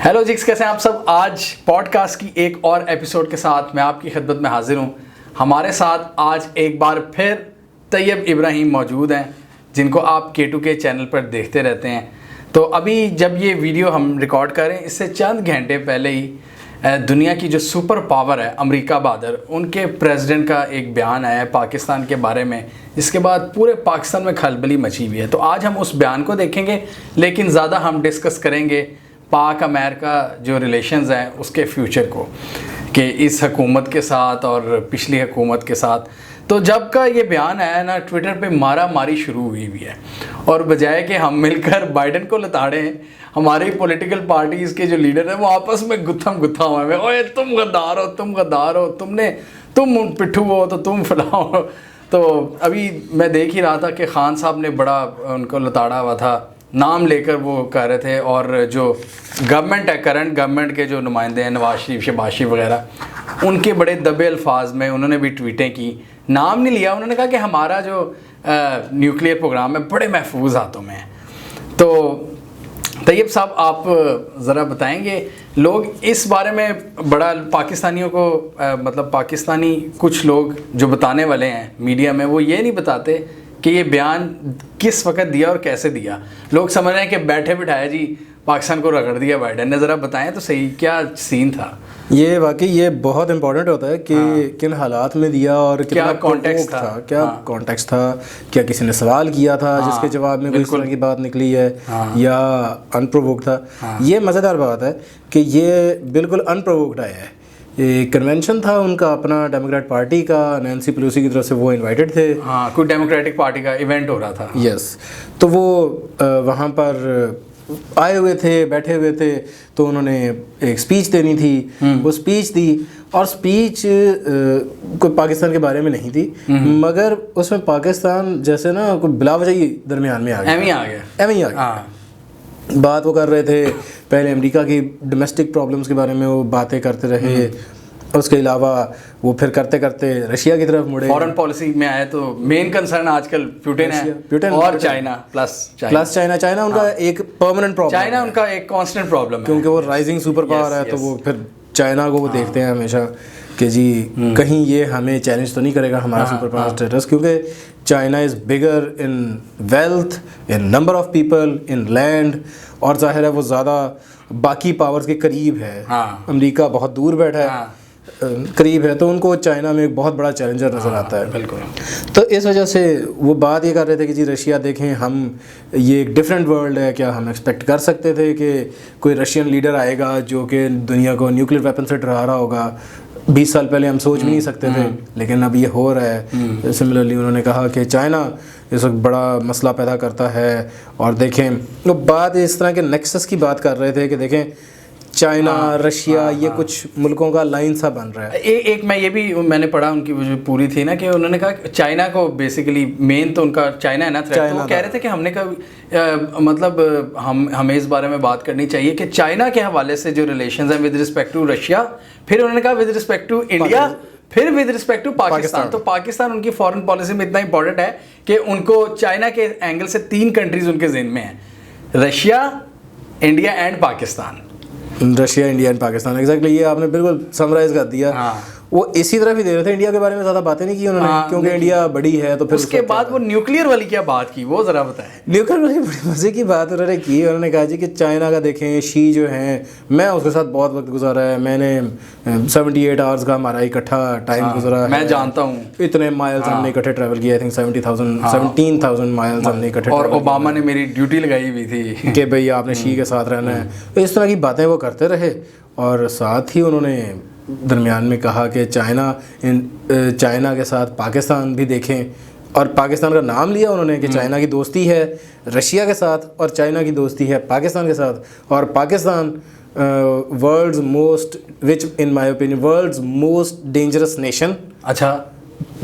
Hello جکس، کیسے ہیں آپ سب؟ آج پوڈ کاسٹ کی ایک اور ایپیسوڈ کے ساتھ میں آپ کی خدمت میں حاضر ہوں. ہمارے ساتھ آج ایک بار پھر طیب ابراہیم موجود ہیں، جن کو آپ K2K چینل پر دیکھتے رہتے ہیں. تو ابھی جب یہ ویڈیو ہم ریکارڈ کریں اس سے چند گھنٹے پہلے ہی دنیا کی جو سپر پاور ہے امریکہ بہادر، ان کے پریزیڈنٹ کا ایک بیان آیا ہے پاکستان کے بارے میں، جس کے بعد پورے پاکستان میں کھلبلی مچی ہوئی ہے. تو آج ہم اس بیان کو دیکھیں گے، لیکن زیادہ ہم ڈسکس کریں گے پاک امریکہ جو ریلیشنز ہیں اس کے فیوچر کو، کہ اس حکومت کے ساتھ اور پچھلی حکومت کے ساتھ. تو جب کا یہ بیان آیا نا، ٹویٹر پہ مارا ماری شروع ہوئی بھی ہے، اور بجائے کہ ہم مل کر بائیڈن کو لتاڑیں، ہماری پولیٹیکل پارٹیز کے جو لیڈر ہیں وہ آپس میں گتھم گتھا ہوئے ہیں، اوے تم غدار ہو، تم غدار ہو، تم پٹھو ہو تو تم فلاں ہو. تو ابھی میں دیکھ ہی رہا تھا کہ خان صاحب نے بڑا ان کو لتاڑا ہوا تھا، نام لے کر وہ کہہ رہے تھے. اور جو گورنمنٹ ہے، کرنٹ گورنمنٹ کے جو نمائندے ہیں نواز شریف، شہباز شریف وغیرہ، ان کے بڑے دبے الفاظ میں انہوں نے بھی ٹویٹیں کی. نام نہیں لیا، انہوں نے کہا کہ ہمارا جو نیوکلیئر پروگرام ہے بڑے محفوظ ہاتھوں میں ہے. تو طیب صاحب، آپ ذرا بتائیں گے، لوگ اس بارے میں بڑا پاکستانیوں کو مطلب پاکستانی کچھ لوگ جو بتانے والے ہیں میڈیا میں، وہ یہ نہیں بتاتے کہ یہ بیان کس وقت دیا اور کیسے دیا. لوگ سمجھ رہے ہیں کہ بیٹھے بٹھائے جی پاکستان کو رگڑ دیا بائیڈن نے. ذرا بتائیں تو صحیح کیا سین تھا. یہ واقعی یہ بہت امپورٹنٹ ہوتا ہے کہ کن حالات میں دیا اور کیا کانٹیکسٹ تھا، کیا کانٹیکسٹ تھا، کیا کسی نے سوال کیا تھا جس کے جواب میں کوئی اس طرح کی بات نکلی ہے یا ان پرووکڈ تھا. یہ مزیدار بات ہے کہ یہ بالکل ان پرووکڈ آیا ہے. یہ کنونشن تھا ان کا اپنا ڈیموکریٹ پارٹی کا، نینسی پیلوسی کی طرف سے وہ انوائٹڈ تھے. ہاں، کوئی ڈیموکریٹک پارٹی کا ایونٹ ہو رہا تھا. یس. تو وہ وہاں پر آئے ہوئے تھے، بیٹھے ہوئے تھے، تو انہوں نے ایک اسپیچ دینی تھی. وہ اسپیچ دی، اور اسپیچ کوئی پاکستان کے بارے میں نہیں تھی، مگر اس میں پاکستان جیسے نا کوئی بلا وجہ ہی درمیان میں آ گیا. بات وہ کر رہے تھے، پہلے امریکہ کی ڈومیسٹک پرابلمس کے بارے میں وہ باتیں کرتے رہے. اس کے علاوہ وہ پھر کرتے کرتے رشیا کی طرف مڑے. فارن پالیسی میں آئے تو مین کنسرن آج کل پیوٹن ہے اور چائنا پلس چائنا ان کا ایک پرماننٹ پرابلم، چائنا ان کا ایک کانسٹنٹ پرابلم ہے، کیونکہ وہ رائزنگ سپر پاور ہے. تو وہ پھر چائنا کو وہ دیکھتے ہیں ہمیشہ کہ جی کہیں یہ ہمیں چیلنج تو نہیں کرے گا ہمارا سپر پاور اسٹیٹس، کیونکہ China is bigger in wealth, in number of people, in land, اور ظاہر ہے وہ زیادہ باقی پاورز کے قریب ہے. امریکہ بہت دور بیٹھا ہے، قریب ہے، تو ان کو چائنا میں ایک بہت بڑا چیلنجر نظر آتا ہے. بالکل. تو اس وجہ سے وہ بات یہ کر رہے تھے کہ جی رشیا دیکھیں، ہم یہ ایک ڈفرینٹ ورلڈ ہے، کیا ہم ایکسپیکٹ کر سکتے تھے کہ کوئی رشین لیڈر آئے گا جو کہ دنیا کو نیوکلیئر ویپن سے ڈرا رہا ہوگا؟ 20 سال پہلے ہم سوچ بھی نہیں سکتے تھے، لیکن اب یہ ہو رہا ہے. سملرلی انہوں نے کہا کہ چائنا اس وقت بڑا مسئلہ پیدا کرتا ہے. اور دیکھیں وہ بات اس طرح کے نیکسس کی بات کر رہے تھے کہ دیکھیں چائنا، رشیا، یہ کچھ ملکوں کا لائن سا بن رہا ہے. ایک میں نے پڑھا ان کی جو پوری تھی نا، کہ انہوں نے کہا چائنا کو بیسیکلی مین تو ان کا چائنا ہے نا تھریٹ. وہ کہہ رہے تھے کہ ہم نے کہا مطلب ہمیں اس بارے میں بات کرنی چاہیے کہ چائنا کے حوالے سے جو ریلیشنز ہیں ود رسپیکٹ ٹو رشیا، پھر انہوں نے کہا ود رسپیکٹ ٹو انڈیا، پھر ود رسپیکٹ ٹو پاکستان. تو پاکستان ان کی فارن پالیسی میں اتنا امپورٹنٹ ہے کہ ان کو چائنا کے اینگل سے 3 کنٹریز ان کے ذہن میں ہیں: Russia, India and Pakistan. Russia, India and Pakistan, exactly. یہ آپ نے بالکل سمرائز کر دیا. وہ اسی طرح بھی دے رہے تھے، انڈیا کے بارے میں زیادہ باتیں نہیں کی انہوں نے، کیونکہ انڈیا بڑی ہے. تو پھر اس کے بعد وہ نیوکلیئر والی کیا بات کی، وہ ذرا بتائیں. نیوکلیئر والی بڑی مزے کی بات انہوں نے کی. انہوں نے کہا جی کہ چائنا کا دیکھیں، شی جو ہیں، میں اس کے ساتھ بہت وقت گزارا ہے، میں نے 78 آورز کا ہمارا اکٹھا ٹائم گزارا ہے، میں جانتا ہوں اتنے مائلز ہم نے اکٹھے ٹریول کیا. آئی تھنک 17,000 مائلز ہم نے اکٹھے. اور اوباما نے میری ڈیوٹی لگائی ہوئی تھی کہ بھئی آپ نے شی کے ساتھ رہنا ہے. اس طرح کی باتیں وہ کرتے رہے. اور ساتھ ہی انہوں نے درمیان میں کہا کہ چائنا کے ساتھ پاکستان بھی دیکھیں، اور پاکستان کا نام لیا انہوں نے کہ چائنا کی دوستی ہے رشیا کے ساتھ، اور چائنا کی دوستی ہے پاکستان کے ساتھ. اور Pakistan world's most, which in my opinion world's most dangerous nation, اچھا،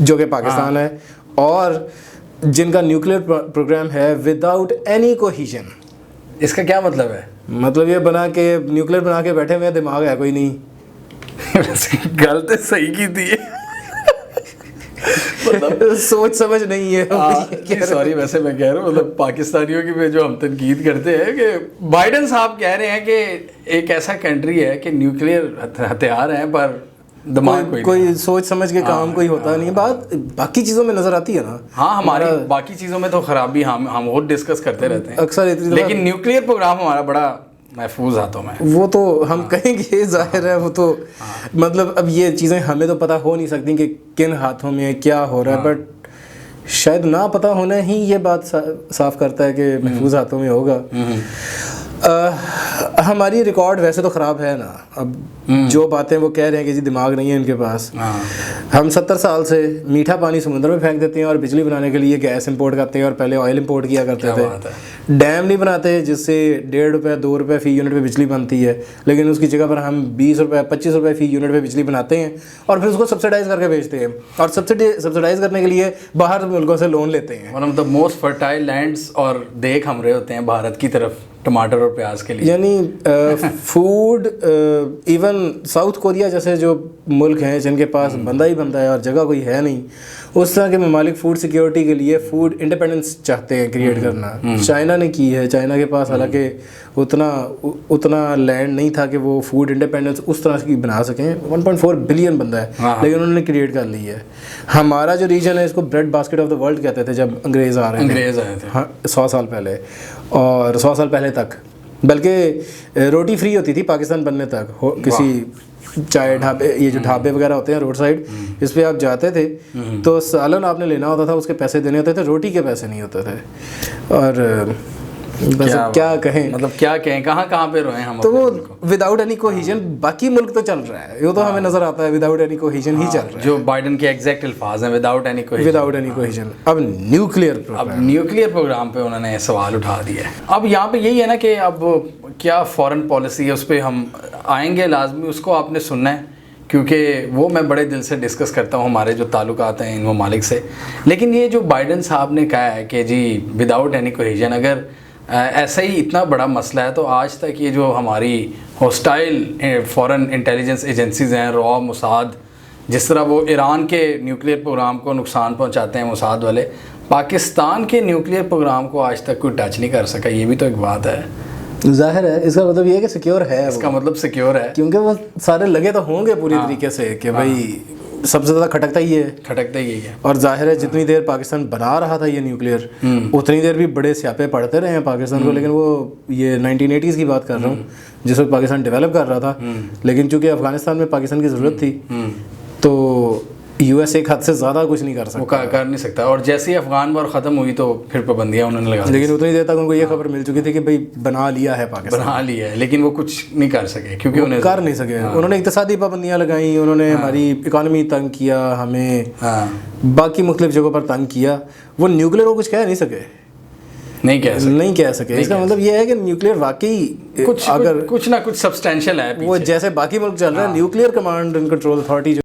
جو کہ پاکستان ہے، اور جن کا نیوکلیئر پروگرام ہے وداؤٹ اینی کوہیژن. اس کا کیا مطلب ہے؟ مطلب یہ بنا کے نیوکلیئر بنا کے بیٹھے ہوئے، دماغ ہے کوئی نہیں. غلط صحیح کی تھی. سوچ سمجھ نہیں ہے. سوری ویسے میں کہہ رہا ہوں مطلب پاکستانیوں کی جو ہم تنقید کرتے ہیں کہ بائیڈن صاحب کہہ رہے ہیں کہ ایک ایسا کنٹری ہے کہ نیوکلیئر ہتھیار ہیں پر دماغ کوئی سوچ سمجھ کے کام کوئی ہوتا نہیں. بات باقی چیزوں میں نظر آتی ہے نا. ہاں ہماری باقی چیزوں میں تو خرابی ہم اور ڈسکس کرتے رہتے ہیں اکثر, لیکن نیوکلیئر پروگرام ہمارا بڑا محفوظ ہاتھوں میں. وہ تو ہم کہیں گے ظاہر ہے, وہ تو مطلب اب یہ چیزیں ہمیں تو پتہ ہو نہیں سکتی کہ کن ہاتھوں میں کیا ہو رہا ہے, بٹ شاید نہ پتہ ہونا ہی یہ بات صاف کرتا ہے کہ محفوظ ہاتھوں میں ہوگا. ہماری ریکارڈ ویسے تو خراب ہے نا. اب جو باتیں وہ کہہ رہے ہیں کہ جی دماغ نہیں ہے ان کے پاس, ہم 70 سال سے میٹھا پانی سمندر میں پھینک دیتے ہیں اور بجلی بنانے کے لیے گیس امپورٹ کرتے ہیں, اور پہلے آئل امپورٹ کیا کرتے تھے. ڈیم نہیں بناتے جس سے 1.5 روپے 2 روپے فی یونٹ پہ بجلی بنتی ہے, لیکن اس کی جگہ پر ہم 20 روپے 25 روپے فی یونٹ پہ بجلی بناتے ہیں اور پھر اس کو سبسڈائز کر کے بیچتے ہیں, اور سبسڈائز کرنے کے لیے باہر ملکوں سے لون لیتے ہیں. One of the most fertile lands, اور دیکھ ہم رہے ہوتے ہیں بھارت کی طرف ٹماٹر اور پیاز کے لیے. یعنی فوڈ ایون ساؤتھ کوریا جیسے جو ملک ہیں جن کے پاس بندہ ہی بندہ ہے اور جگہ کوئی ہے نہیں, اس طرح کے ممالک فوڈ سیکیورٹی کے لیے فوڈ انڈیپینڈنس چاہتے ہیں کریٹ کرنا. چائنا نے کی ہے. چائنا کے پاس حالانکہ اتنا لینڈ نہیں تھا کہ وہ فوڈ انڈیپینڈنس اس طرح کی بنا سکیں. 1.4 بلین بندہ ہے, لیکن انہوں نے کریٹ کر لی ہے. ہمارا جو ریجن ہے اس کو bread basket of the world کہتے تھے جب انگریز آ رہے تھے 100 سال پہلے, اور 100 سال پہلے تک بلکہ روٹی فری ہوتی تھی پاکستان بننے تک. کسی چائے ڈھابے, یہ جو ڈھابے وغیرہ ہوتے ہیں روڈ سائڈ, اس پہ آپ جاتے تھے تو سالن آپ نے لینا ہوتا تھا, اس کے پیسے دینے ہوتے تھے, روٹی کے پیسے نہیں ہوتے تھے. اور بس کیا کہیں, مطلب کیا کہیں, کہاں پہ روئیں ہم. تو وہ وداؤٹ اینی کوہیژن باقی ملک تو چل رہا ہے, وہ تو ہمیں نظر آتا ہے وداؤٹ اینی کوہیژن ہی چل رہا ہے. جو بائیڈن کے ایگزیکٹ الفاظ ہیں وداؤٹ اینی کوہیژن. اب نیوکلیئر پروگرام پہ انہوں نے سوال اٹھا دیا ہے. اب یہاں پہ یہی ہے نا کہ اب کیا فارن پالیسی ہے, اس پہ ہم آئیں گے لازمی, اس کو آپ نے سننا ہے کیونکہ وہ میں بڑے دل سے ڈسکس کرتا ہوں ہمارے جو تعلقات ہیں ان ممالک سے. لیکن یہ جو بائیڈن صاحب نے کہا ہے کہ جی وداؤٹ اینی کوہیژن, اگر ایسا ہی اتنا بڑا مسئلہ ہے تو آج تک یہ جو ہماری ہوسٹائل فورن انٹیلیجنس ایجنسیز ہیں, را, موساد, جس طرح وہ ایران کے نیوکلیئر پروگرام کو نقصان پہنچاتے ہیں موساد والے, پاکستان کے نیوکلیئر پروگرام کو آج تک کوئی ٹچ نہیں کر سکا. یہ بھی تو ایک بات ہے. ظاہر ہے اس کا مطلب یہ ہے کہ سیکیور ہے, اس کا مطلب سیکیور ہے, کیونکہ وہ سارے لگے تو ہوں گے پوری طریقے سے کہ بھائی سب سے زیادہ کھٹکتا ہی ہے. اور ظاہر ہے جتنی دیر پاکستان بنا رہا تھا یہ نیوکلیئر, اتنی دیر بھی بڑے سیاپے پڑھتے رہے ہیں پاکستان کو. لیکن وہ یہ 1980s کی بات کر رہا ہوں جس وقت پاکستان ڈیولپ کر رہا تھا, لیکن چونکہ افغانستان میں پاکستان کی ضرورت تھی تو یو ایس ایک حد سے زیادہ کچھ نہیں کر سکتا, کر نہیں سکتا. اور جیسے ہی افغان وار ختم ہوئی تو پھر پابندیاں انہوں نے لگا دی. لیکن اتنی دیر تک ان کو یہ خبر مل چکی تھی کہ بھائی بنا لیا ہے پاکستان, بنا لیا ہے, لیکن وہ کچھ نہیں کر سکے کیونکہ انہیں کر نہیں سکے. انہوں نے اقتصادی پابندیاں لگائیں, انہوں نے ہماری اکانومی تنگ کیا, ہمیں باقی مختلف جگہوں پر تنگ کیا. وہ نیوکلیئر کو کچھ کہہ نہیں سکے, نہیں کہہ سکے. اس کا مطلب یہ ہے کہ نیوکلیئر واقعی اگر کچھ نہ کچھ سبسٹینشیل ہے. وہ جیسے باقی ملک چل رہا ہے, nuclear command and control authority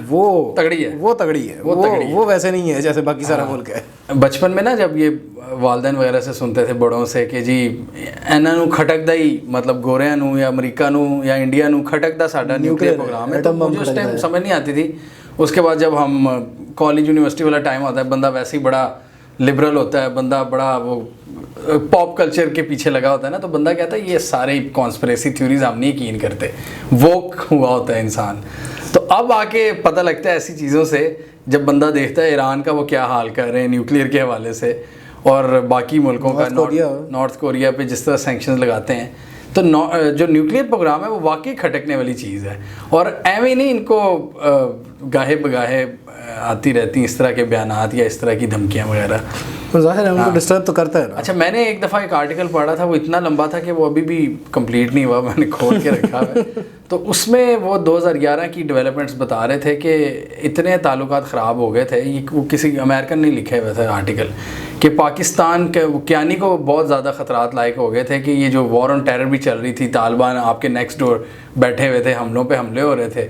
وہ تگڑی ہے, وہ ویسے نہیں ہے جیسے باقی سارا ملک ہے. بچپن میں نا جب یہ والدین وغیرہ سے سنتے تھے بڑوں سے کہ جی اینا نو کھٹکدا ہی, مطلب گوریاں نو یا امریکہ نو یا انڈیا نو کھٹکدا ساڈا نیوکلیئر پروگرام ہے, تو مجھے اس ٹائم سمجھ نہیں آتی تھی. اس کے بعد جب ہم کالج یونیورسٹی والا ٹائم آتا ہے, بندہ ویسے ہی بڑا لبرل ہوتا ہے, بندہ بڑا وہ پاپ کلچر کے پیچھے لگا ہوتا ہے نا, تو بندہ کہتا ہے یہ سارے کانسپریسی تھیوریز ہم نہیں یقین کرتے, ووک ہوا ہوتا ہے انسان. تو اب آ کے پتہ لگتا ہے ایسی چیزوں سے جب بندہ دیکھتا ہے ایران کا وہ کیا حال کر رہے ہیں نیوکلیئر کے حوالے سے, اور باقی ملکوں کا نارتھ کوریا پہ جس طرح سینکشنز لگاتے ہیں, تو جو نیوکلیئر پروگرام ہے وہ واقعی کھٹکنے والی چیز ہے. اور ایویں نہیں ان کو گاہے بگاہے آتی رہتی اس طرح کے بیانات یا اس طرح کی دھمکیاں وغیرہ, ظاہر ہے ان کو ڈسٹرب تو کرتا ہے نا. اچھا, میں نے ایک دفعہ ایک آرٹیکل پڑھا تھا, وہ اتنا لمبا تھا کہ وہ ابھی بھی کمپلیٹ نہیں ہوا, میں نے کھول کے رکھا ہے. تو اس میں وہ 2011 کی ڈیولپمنٹس بتا رہے تھے کہ اتنے تعلقات خراب ہو گئے تھے, یہ وہ کسی امریکن نے لکھے ہوئے تھے آرٹیکل, کہ پاکستان کے کیانی کو بہت زیادہ خطرات لائق ہو گئے تھے کہ یہ جو وار آن ٹیرر بھی چل رہی تھی, طالبان آپ کے نیکسٹ ڈور بیٹھے ہوئے تھے, حملوں پہ حملے ہو رہے تھے,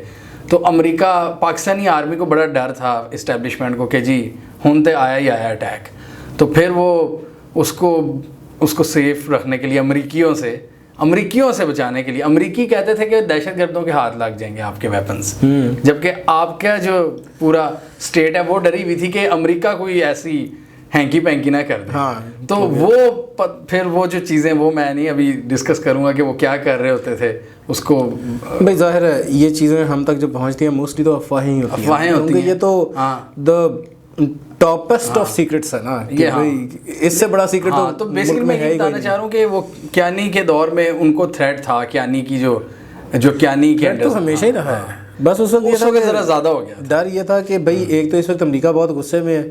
تو امریکہ پاکستانی آرمی کو بڑا ڈر تھا اسٹیبلشمنٹ کو کہ جی ہن تے آیا ہی آیا اٹیک. تو پھر وہ اس کو سیف رکھنے کے لیے امریکیوں سے امریکیوں سے بچانے کے لیے امریکی کہتے تھے کہ دہشت گردوں کے ہاتھ لگ جائیں گے آپ کے ویپنس، جبکہ آپ کا جو پورا اسٹیٹ ہے وہ ڈری ہوئی تھی کہ امریکہ کوئی ایسی ہینکی پینکی نہ کر دے. تو وہ پھر وہ جو چیزیں وہ میں نہیں ابھی ڈسکس کروں گا کہ وہ کیا کر رہے ہوتے تھے اس کو. بھائی ظاہر ہے یہ چیزیں ہم تک جو پہنچتی ہیں موسٹلی تو افواہیں ہی ہوتی ہیں کیونکہ یہ تو دا ٹاپسٹ آف سیکرٹس ہے نا کہ بھائی اس سے بڑا سیکرٹ تو بیسکلی میں یہ بتانا چاہ رہا ہوں کہ وہ کیانی کے دور میں ان کو تھریٹ تھا، کیانی کی جو کیانی کے تو ہمیشہ ہی رہا ہے. بس اس وقت ذرا زیادہ ہو گیا. ڈر یہ تھا کہ بھائی ایک تو اس وقت امریکہ بہت غصے میں ہے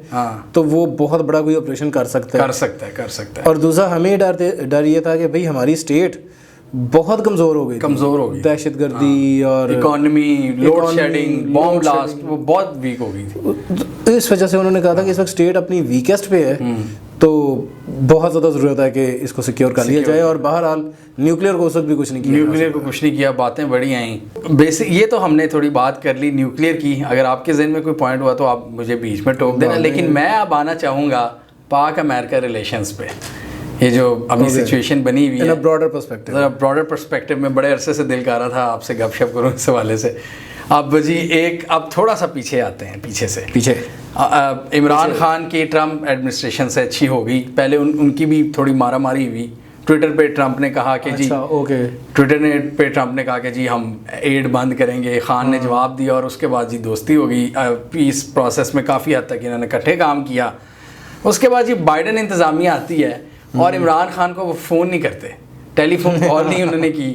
تو وہ بہت بڑا کوئی آپریشن کر سکتا ہے اور دوسرا ہمیں ڈر یہ تھا کہ بھائی ہماری اسٹیٹ بہت کمزور ہو گئی، دہشت گردی اور economy, load shedding, bomb blast, وہ بہت ویک ہو گئی تھی. اس وجہ سے انہوں نے کہا تھا کہ اس وقت اسٹیٹ اپنی ویکسٹ پہ ہے تو بہت زیادہ ضرورت ہے کہ اس کو سیکیور کر لیا جائے. اور بہرحال نیوکلیئر کو اس وقت بھی کچھ نہیں کیا، باتیں بڑی آئیں. بیسک یہ تو ہم نے تھوڑی بات کر لی نیوکلیئر کی. اگر آپ کے ذہن میں کوئی پوائنٹ ہوا تو آپ مجھے بیچ میں ٹوک دینا. لیکن میں اب آنا چاہوں گا پاک امریکہ ریلیشنز پہ. یہ جو ابھی سچویشن بنی ہوئی ہے براڈر پرسپیکٹو میں بڑے عرصے سے دل کر رہا تھا آپ سے گپ شپ کروں اس حوالے سے. اب جی اب تھوڑا سا پیچھے آتے ہیں، پیچھے عمران خان کی ٹرمپ ایڈمنسٹریشن سے اچھی ہو گئی. پہلے ان کی بھی تھوڑی مارا ماری ہوئی. ٹویٹر پہ ٹرمپ نے کہا کہ ٹرمپ نے کہا کہ جی ہم ایڈ بند کریں گے. خان نے جواب دیا اور اس کے بعد جی دوستی ہو گئی. پیس پروسیس میں کافی حد تک انہوں نے اکٹھے کام کیا. اس کے بعد جی بائیڈن انتظامیہ آتی ہے اور عمران خان کو وہ فون نہیں کرتے، ٹیلی فون کال نہیں انہوں نے کی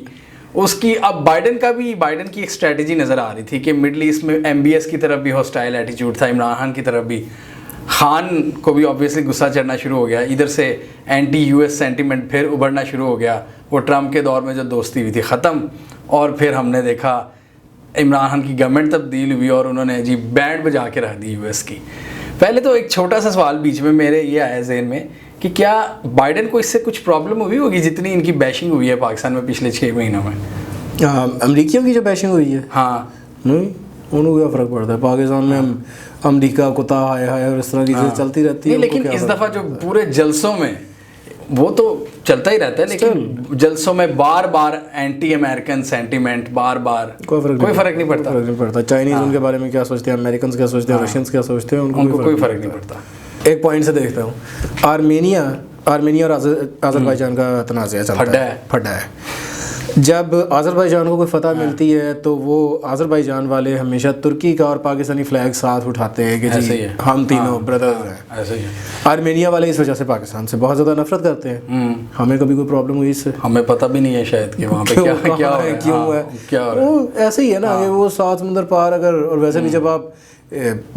اس کی. اب بائیڈن کی ایک اسٹریٹجی نظر آ رہی تھی کہ مڈل ایسٹ میں MBS کی طرف بھی ہاسٹائل ایٹیچیوڈ تھا، عمران خان کی طرف بھی. خان کو بھی آبویسلی غصہ چڑھنا شروع ہو گیا. ادھر سے اینٹی US سینٹیمنٹ پھر ابھرنا شروع ہو گیا. وہ ٹرمپ کے دور میں جو دوستی ہوئی تھی ختم. اور پھر ہم نے دیکھا عمران خان کی گورنمنٹ تبدیل ہوئی اور انہوں نے جی بینڈ بجا کے رکھ دی US کی. پہلے تو ایک چھوٹا سا سوال بیچ میں میرے یہ آیا ذہن میں کہ کیا بائیڈن کو اس سے کچھ پرابلم ہوئی ہوگی جتنی ان کی بیشنگ ہوئی ہے پاکستان میں پچھلے 6 مہینوں میں؟ امریکیوں کی جو بیشنگ ہوئی ہے نہیں انہوں کو کیا فرق پڑتا ہے. پاکستان میں امریکہ کتا آیا ہے اور اس طرح کی چیزیں چلتی رہتی ہیں. لیکن اس دفعہ جو پورے جلسوں میں وہ تو چلتا ہی رہتا ہے لیکن جلسوں میں بار بار اینٹی امریکن سینٹیمنٹ بار کوئی فرق نہیں پڑتا. چائنیز ان کے بارے میں کیا سوچتے ہیں، امریکنز کیا سوچتے ہیں، رشینز کیا سوچتے ہیں، ان کو کوئی فرق نہیں پڑتا. ایک پوائنٹ سے دیکھتا ہوں آرمینیا اور آذربائیجان کا تنازع چلتا ہے، پھڈا ہے. جب آذربائیجان کو کوئی فتح ملتی ہے تو وہ آذربائیجان والے ہمیشہ ترکی کا اور پاکستانی فلیگ ساتھ اٹھاتے ہیں کہ جی ہم تینوں بردرز ہیں. آرمینیا والے اس وجہ سے پاکستان سے بہت زیادہ نفرت کرتے ہیں. ہمیں کبھی کوئی پرابلم ہوئی اس سے؟ ہمیں پتہ بھی نہیں ہے شاید کہ وہاں پہ کیا ہے. وہ ایسے ہی ہے نا کہ وہ 7 سمندر پار اگر، اور ویسے بھی جب آپ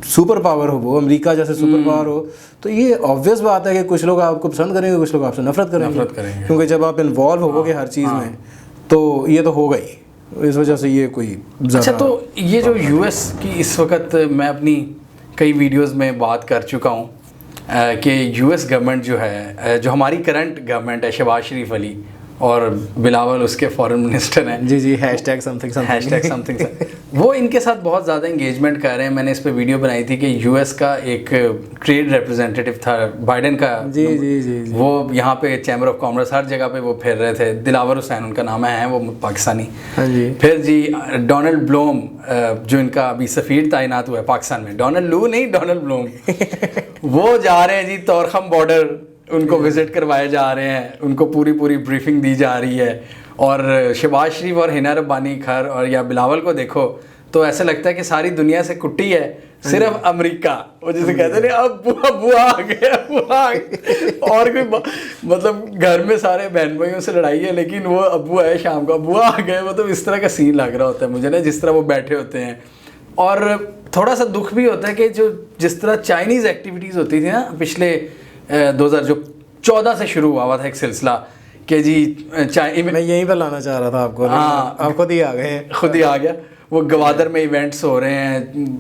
سپر پاور ہو، وہ امریکہ جیسے سپر پاور ہو تو یہ آبویس بات ہے کہ کچھ لوگ آپ کو پسند کریں گے، کچھ لوگ آپ سے نفرت کریں گے. کیونکہ جب آپ انوالو ہو گے ہر چیز میں تو یہ تو ہوگا ہی. اس وجہ سے یہ کوئی اچھا. تو یہ جو US کی اس وقت میں اپنی کئی ویڈیوز میں بات کر چکا ہوں کہ US گورنمنٹ جو ہے، جو ہماری کرنٹ گورنمنٹ ہے، شہباز شریف علی اور بلاول اس کے فارن منسٹر ہیں، جی #something وہ ان کے ساتھ بہت زیادہ انگیجمنٹ کر رہے ہیں. میں نے اس پہ ویڈیو بنائی تھی کہ US کا ایک ٹریڈ ریپرزینٹیٹیو تھا بائیڈن کا، وہ یہاں پہ چیمبر آف کامرس ہر جگہ پہ وہ پھیر رہے تھے. دلاور حسین ان کا نام ہے، وہ پاکستانی. پھر جی ڈونلڈ بلوم جو ان کا ابھی سفیر تعینات ہوا ہے پاکستان میں، ڈونلڈ لو نہیں، ڈونلڈ بلوم، وہ جا رہے ہیں جی طورخم بارڈر، ان کو وزٹ کروائے جا رہے ہیں، ان کو پوری بریفنگ دی جا رہی ہے. اور شہباز شریف اور ہنا ربانی کھر اور یا بلاول کو دیکھو تو ایسا لگتا ہے کہ ساری دنیا سے کٹی ہے، صرف امریکہ. وہ جسے کہتے ہیں ابو آ گئے اور کوئی مطلب گھر میں سارے بہن بھائیوں سے لڑائی ہے لیکن وہ ابو آئے شام کو، ابو آ گئے. مطلب اس طرح کا سین لگ رہا ہوتا ہے مجھے نا، جس طرح وہ بیٹھے ہوتے ہیں. اور تھوڑا سا دکھ بھی ہوتا ہے کہ جس طرح چائنیز ایکٹیویٹیز ہوتی تھی نا پچھلے 2014 سے شروع ہوا تھا ایک سلسلہ کہ جی میں یہیں پہ لانا چاہ رہا تھا آپ کو. آپ خود ہی آ گیا. وہ گوادر میں ایونٹس ہو رہے ہیں،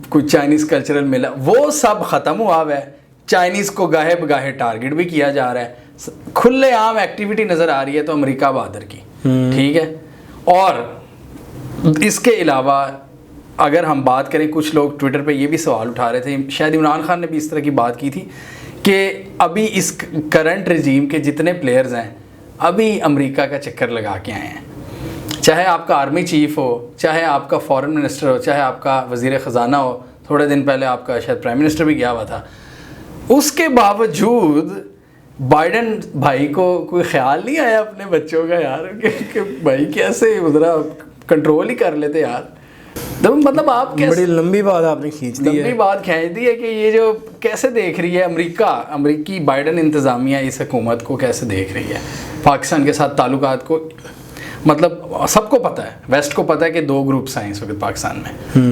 کوئی چائنیز کلچرل میلہ، وہ سب ختم ہوا ہے. چائنیز کو گاہے بگاہے ٹارگٹ بھی کیا جا رہا ہے، کھلے عام ایکٹیویٹی نظر آ رہی ہے تو امریکہ بہادر کی. ٹھیک ہے. اور اس کے علاوہ اگر ہم بات کریں، کچھ لوگ ٹویٹر پہ یہ بھی سوال اٹھا رہے تھے، شاید عمران خان نے بھی اس طرح کی بات کی تھی کہ ابھی اس کرنٹ رجیم کے جتنے پلیئرز ہیں ابھی امریکہ کا چکر لگا کے آئے ہیں. چاہے آپ کا آرمی چیف ہو, چاہے آپ کا فورن منسٹر ہو, چاہے آپ کا وزیر خزانہ ہو, تھوڑے دن پہلے آپ کا شاید پرائم منسٹر بھی گیا ہوا تھا, اس کے باوجود بائیڈن بھائی کو کوئی خیال نہیں آیا اپنے بچوں کا یار کہ بھائی کیسے ذرا کنٹرول ہی کر لیتے یار. مطلب آپ بڑی لمبی بات آپ نے کھینچ دی ہے. لمبی بات کھینچ دی ہے کہ یہ جو کیسے دیکھ رہی ہے امریکی بائیڈن انتظامیہ اس حکومت کو کیسے دیکھ رہی ہے پاکستان کے ساتھ تعلقات کو. مطلب سب کو پتہ ہے, ویسٹ کو پتہ ہے کہ 2 گروپس ہیں اس وقت پاکستان میں,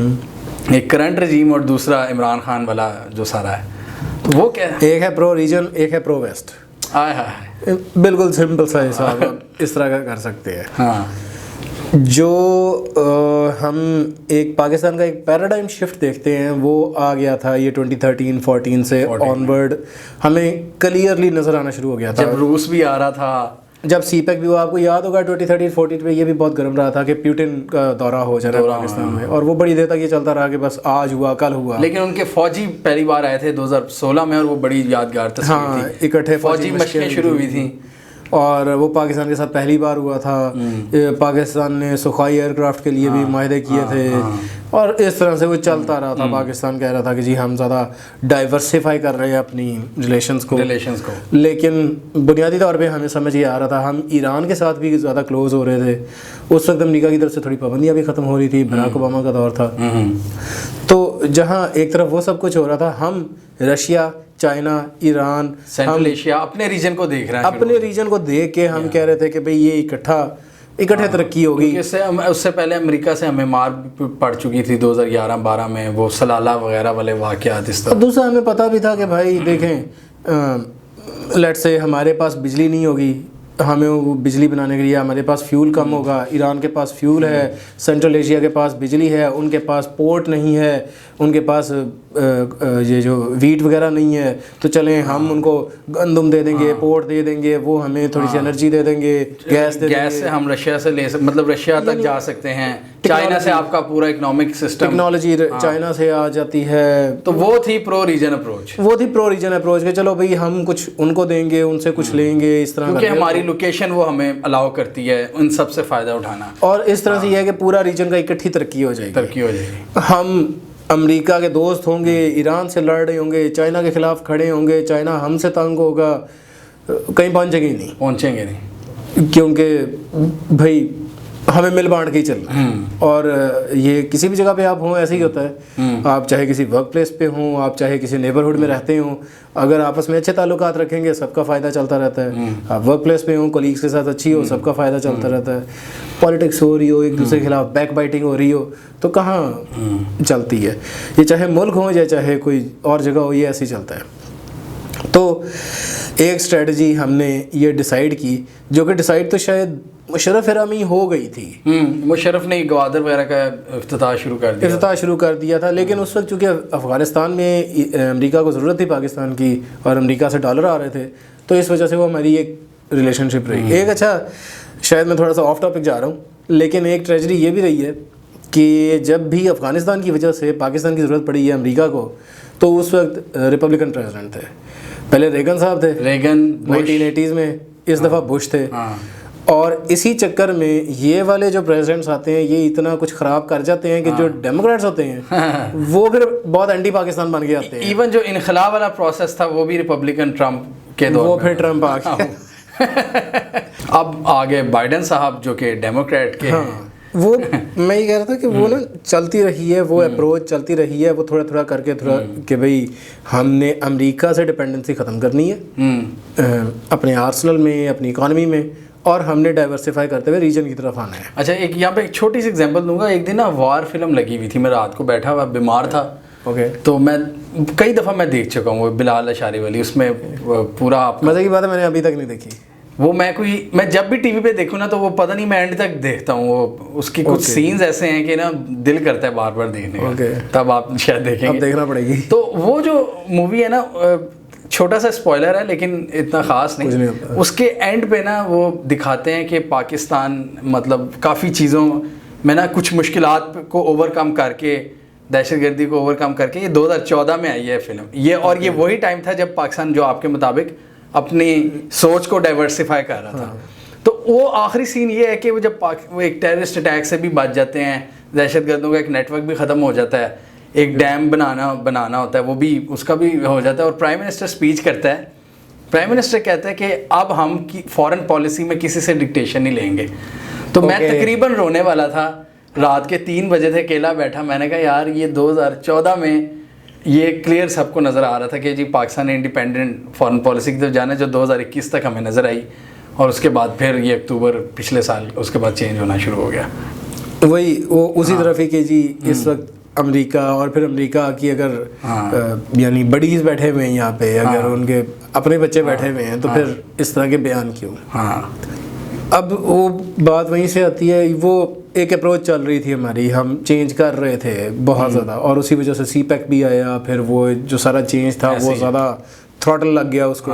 ایک کرنٹ رجیم اور دوسرا عمران خان والا جو سارا ہے. تو وہ کیا ہے, ایک ہے پرو ریجن, ایک ہے پرو ویسٹ. بالکل سمپل سا حساب اس طرح کا کر سکتے ہیں. ہاں, جو ہم ایک پاکستان کا ایک پیراڈائم شفٹ دیکھتے ہیں وہ آ گیا تھا یہ 2013-14 سے آنورڈ, ہمیں کلیئرلی نظر آنا شروع ہو گیا تھا. جب روس بھی آ رہا تھا, جب سی پیک بھی ہوا, آپ کو یاد ہوگا 2013-14 میں یہ بھی بہت گرم رہا تھا کہ پیوٹن کا دورہ ہو جا رہا ہے پاکستان میں, اور وہ بڑی دیر تک یہ چلتا رہا کہ بس آج ہوا کل ہوا. لیکن ان کے فوجی پہلی بار آئے تھے 2016 میں, اور وہ بڑی یادگار تصویر تھی. اکٹھے فوجی مشقیں شروع ہوئی تھیں, اور وہ پاکستان کے ساتھ پہلی بار ہوا تھا. پاکستان نے سخائی ایئر کرافٹ کے لیے بھی معاہدے کیے تھے, اور اس طرح سے وہ چلتا رہا تھا. پاکستان کہہ رہا تھا کہ جی ہم زیادہ ڈائیورسیفائی کر رہے ہیں اپنی ریلیشنز کو, لیکن بنیادی طور پہ ہمیں سمجھ یہ آ رہا تھا ہم ایران کے ساتھ بھی زیادہ کلوز ہو رہے تھے. اس وقت امریکہ کی طرف سے تھوڑی پابندیاں بھی ختم ہو رہی تھی, براک اوباما کا دور تھا. تو جہاں ایک طرف وہ سب کچھ ہو رہا تھا, ہم Russia, China, Iran, central Asia اپنے ریجن کو دیکھ رہے ہیں. اپنے ریجن کو دیکھ کے ہم کہہ رہے تھے کہ بھئی یہ اکٹھے ترقی ہوگی. اس سے پہلے امریکہ سے ہمیں مار پڑ چکی تھی 2011-12 میں, وہ سلالہ وغیرہ والے واقعات. اس طرح دوسرا ہمیں پتہ بھی تھا کہ بھائی دیکھیں لیٹ سے ہمارے پاس بجلی نہیں ہوگی, ہمیں وہ بجلی بنانے کے لیے ہمارے پاس فیول کم ہوگا. ایران کے پاس فیول ہے, سینٹرل ایشیا کے پاس بجلی ہے, ان کے پاس پورٹ نہیں ہے, ان کے پاس یہ جو ویٹ وغیرہ نہیں ہے, تو چلیں ہم ان کو گندم دے دیں گے, پورٹ دے دیں گے, وہ ہمیں تھوڑی سی انرجی دے دیں گے, گیس دے دیں گے. گیس سے ہم رشیا سے لے مطلب رشیا تک جا سکتے ہیں. چائنا سے آپ کا پورا اکنامک سسٹم, ٹیکنالوجی چائنا سے آ جاتی ہے. تو وہ تھی پرو ریجن اپروچ, کہ چلو بھئی ہم کچھ ان کو دیں گے, ان سے کچھ لیں گے, اس طرح کیونکہ ہماری لوکیشن وہ ہمیں الاؤ کرتی ہے ان سب سے فائدہ اٹھانا. اور اس طرح سے یہ ہے کہ پورا ریجن کا اکٹھی ترقی ہو جائے گی. ہم امریکہ کے دوست ہوں گے, ایران سے لڑ رہے ہوں گے, چائنا کے خلاف کھڑے ہوں گے, چائنا ہم سے تنگ ہوگا, کہیں پہنچیں گے نہیں, کیونکہ بھائی ہمیں مل بانٹ کے ہی چلنا ہے. اور یہ کسی بھی جگہ پہ آپ ہوں ایسے ہی ہوتا ہے. آپ چاہے کسی ورک پلیس پہ ہوں, آپ چاہے کسی نیبرہڈ میں رہتے ہوں, اگر آپس میں اچھے تعلقات رکھیں گے سب کا فائدہ چلتا رہتا ہے. آپ ورک پلیس پہ ہوں, کولیگس کے ساتھ اچھی ہو, سب کا فائدہ چلتا رہتا ہے. پالیٹکس ہو رہی ہو, ایک دوسرے کے خلاف بیک بائٹنگ ہو رہی ہو, تو کہاں چلتی ہے. یہ چاہے ملک ہو یا چاہے کوئی اور جگہ ہو, یہ ایسے ہی چلتا ہے. تو ایک اسٹریٹجی ہم نے یہ ڈیسائیڈ کی, جو کہ ڈیسائیڈ تو شاید مشرف احرامی ہو گئی تھی. مشرف نے گوادر وغیرہ کا افتتاح شروع کر دیا تھا, لیکن اس وقت چونکہ افغانستان میں امریکہ کو ضرورت تھی پاکستان کی, اور امریکہ سے ڈالر آ رہے تھے, تو اس وجہ سے وہ ہماری ایک ریلیشن شپ رہی. ایک اچھا, شاید میں تھوڑا سا آف ٹاپک جا رہا ہوں, لیکن ایک ٹریجڈی یہ بھی رہی ہے کہ جب بھی افغانستان کی وجہ سے پاکستان کی ضرورت پڑی ہے امریکہ کو, تو اس وقت ریپبلکن پریزیڈنٹ تھے. پہلے ریگن صاحب تھے, 1980s میں, اس دفعہ بش تھے. اور اسی چکر میں یہ والے جو پریزیڈنٹس آتے ہیں یہ اتنا کچھ خراب کر جاتے ہیں کہ جو ڈیموکریٹس ہوتے ہیں وہ پھر بہت اینٹی پاکستان بن کے جاتے ہیں. ایون جو انخلا والا پروسیس تھا وہ بھی ریپبلکن ٹرمپ کے دور, وہ پھر ٹرمپ آ گیا. اب آگے بائیڈن صاحب جو کہ ڈیموکریٹ کے ہیں, وہ میں یہ کہہ رہا تھا کہ وہ نا چلتی رہی ہے, وہ اپروچ چلتی رہی ہے, وہ تھوڑا تھوڑا کر کے تھوڑا کہ بھئی ہم نے امریکہ سے ڈپینڈنسی ختم کرنی ہے اپنے آرسنل میں, اپنی اکانومی میں, اور ہم نے ڈائیورسیفائی کرتے ہوئے ریجن کی طرف آنا ہے. اچھا, ایک یہاں پہ ایک چھوٹی سی ایگزامپل دوں گا. ایک دن نا وار فلم لگی ہوئی تھی, میں رات کو بیٹھا ہوا بیمار تھا, تو میں کئی دفعہ میں دیکھ چکا ہوں وہ بلال اشاری والی, اس میں پورا مزے کی بات ہے, میں نے ابھی تک نہیں دیکھی وہ. میں جب بھی ٹی وی پہ دیکھوں نا تو وہ پتہ نہیں میں اینڈ تک دیکھتا ہوں. وہ اس کی کچھ سینز ایسے ہیں کہ نا دل کرتا ہے بار بار دیکھنے کا, تب آپ شاید دیکھیں گے, دیکھنا پڑے گی. تو وہ جو مووی ہے نا, چھوٹا سا اسپوائلر ہے لیکن اتنا خاص نہیں, اس کے اینڈ پہ نا وہ دکھاتے ہیں کہ پاکستان مطلب کافی چیزوں میں نا کچھ مشکلات کو اوور کم کر کے, دہشت گردی کو اوور کم کر کے, یہ 2014 میں آئی ہے فلم یہ, اور یہ وہی ٹائم تھا جب پاکستان جو آپ کے مطابق اپنی سوچ کو ڈائیورسیفائی کر رہا تھا. تو وہ آخری سین یہ ہے کہ وہ جب وہ ایک ٹیررسٹ اٹیک سے بھی بچ جاتے ہیں, دہشت گردوں کا ایک نیٹ ورک بھی ختم ہو جاتا ہے, ایک ڈیم بنانا ہوتا ہے, وہ بھی اس کا بھی ہو جاتا ہے, اور پرائم منسٹر اسپیچ کرتا ہے. پرائم منسٹر کہتا ہے کہ اب ہم فارن پالیسی میں کسی سے ڈکٹیشن نہیں لیں گے. تو میں تقریباً رونے والا تھا, رات کے 3 بجے تھے, اکیلا بیٹھا, میں نے کہا یار یہ 2014 میں یہ کلیئر سب کو نظر آ رہا تھا کہ جی پاکستان نے انڈیپینڈنٹ فارن پالیسی کی طرف جانا ہے, جو 2021 تک ہمیں نظر آئی, اور اس کے بعد پھر یہ اکتوبر پچھلے سال اس کے بعد چینج ہونا شروع ہو گیا. وہی وہ اسی طرف ہی کہ جی اس وقت امریکہ, اور پھر امریکہ کی اگر یعنی بڑیز بیٹھے ہوئے ہیں یہاں پہ, اگر ان کے اپنے بچے بیٹھے ہوئے ہیں, تو پھر اس طرح کے بیان کیوں؟ اب وہ بات وہیں سے آتی ہے, وہ ایک اپروچ چل رہی تھی ہماری, ہم چینج کر رہے تھے بہت زیادہ, اور اسی وجہ سے سی پیک بھی آیا, پھر وہ جو سارا چینج تھا وہ زیادہ تھروٹل لگ گیا اس کو.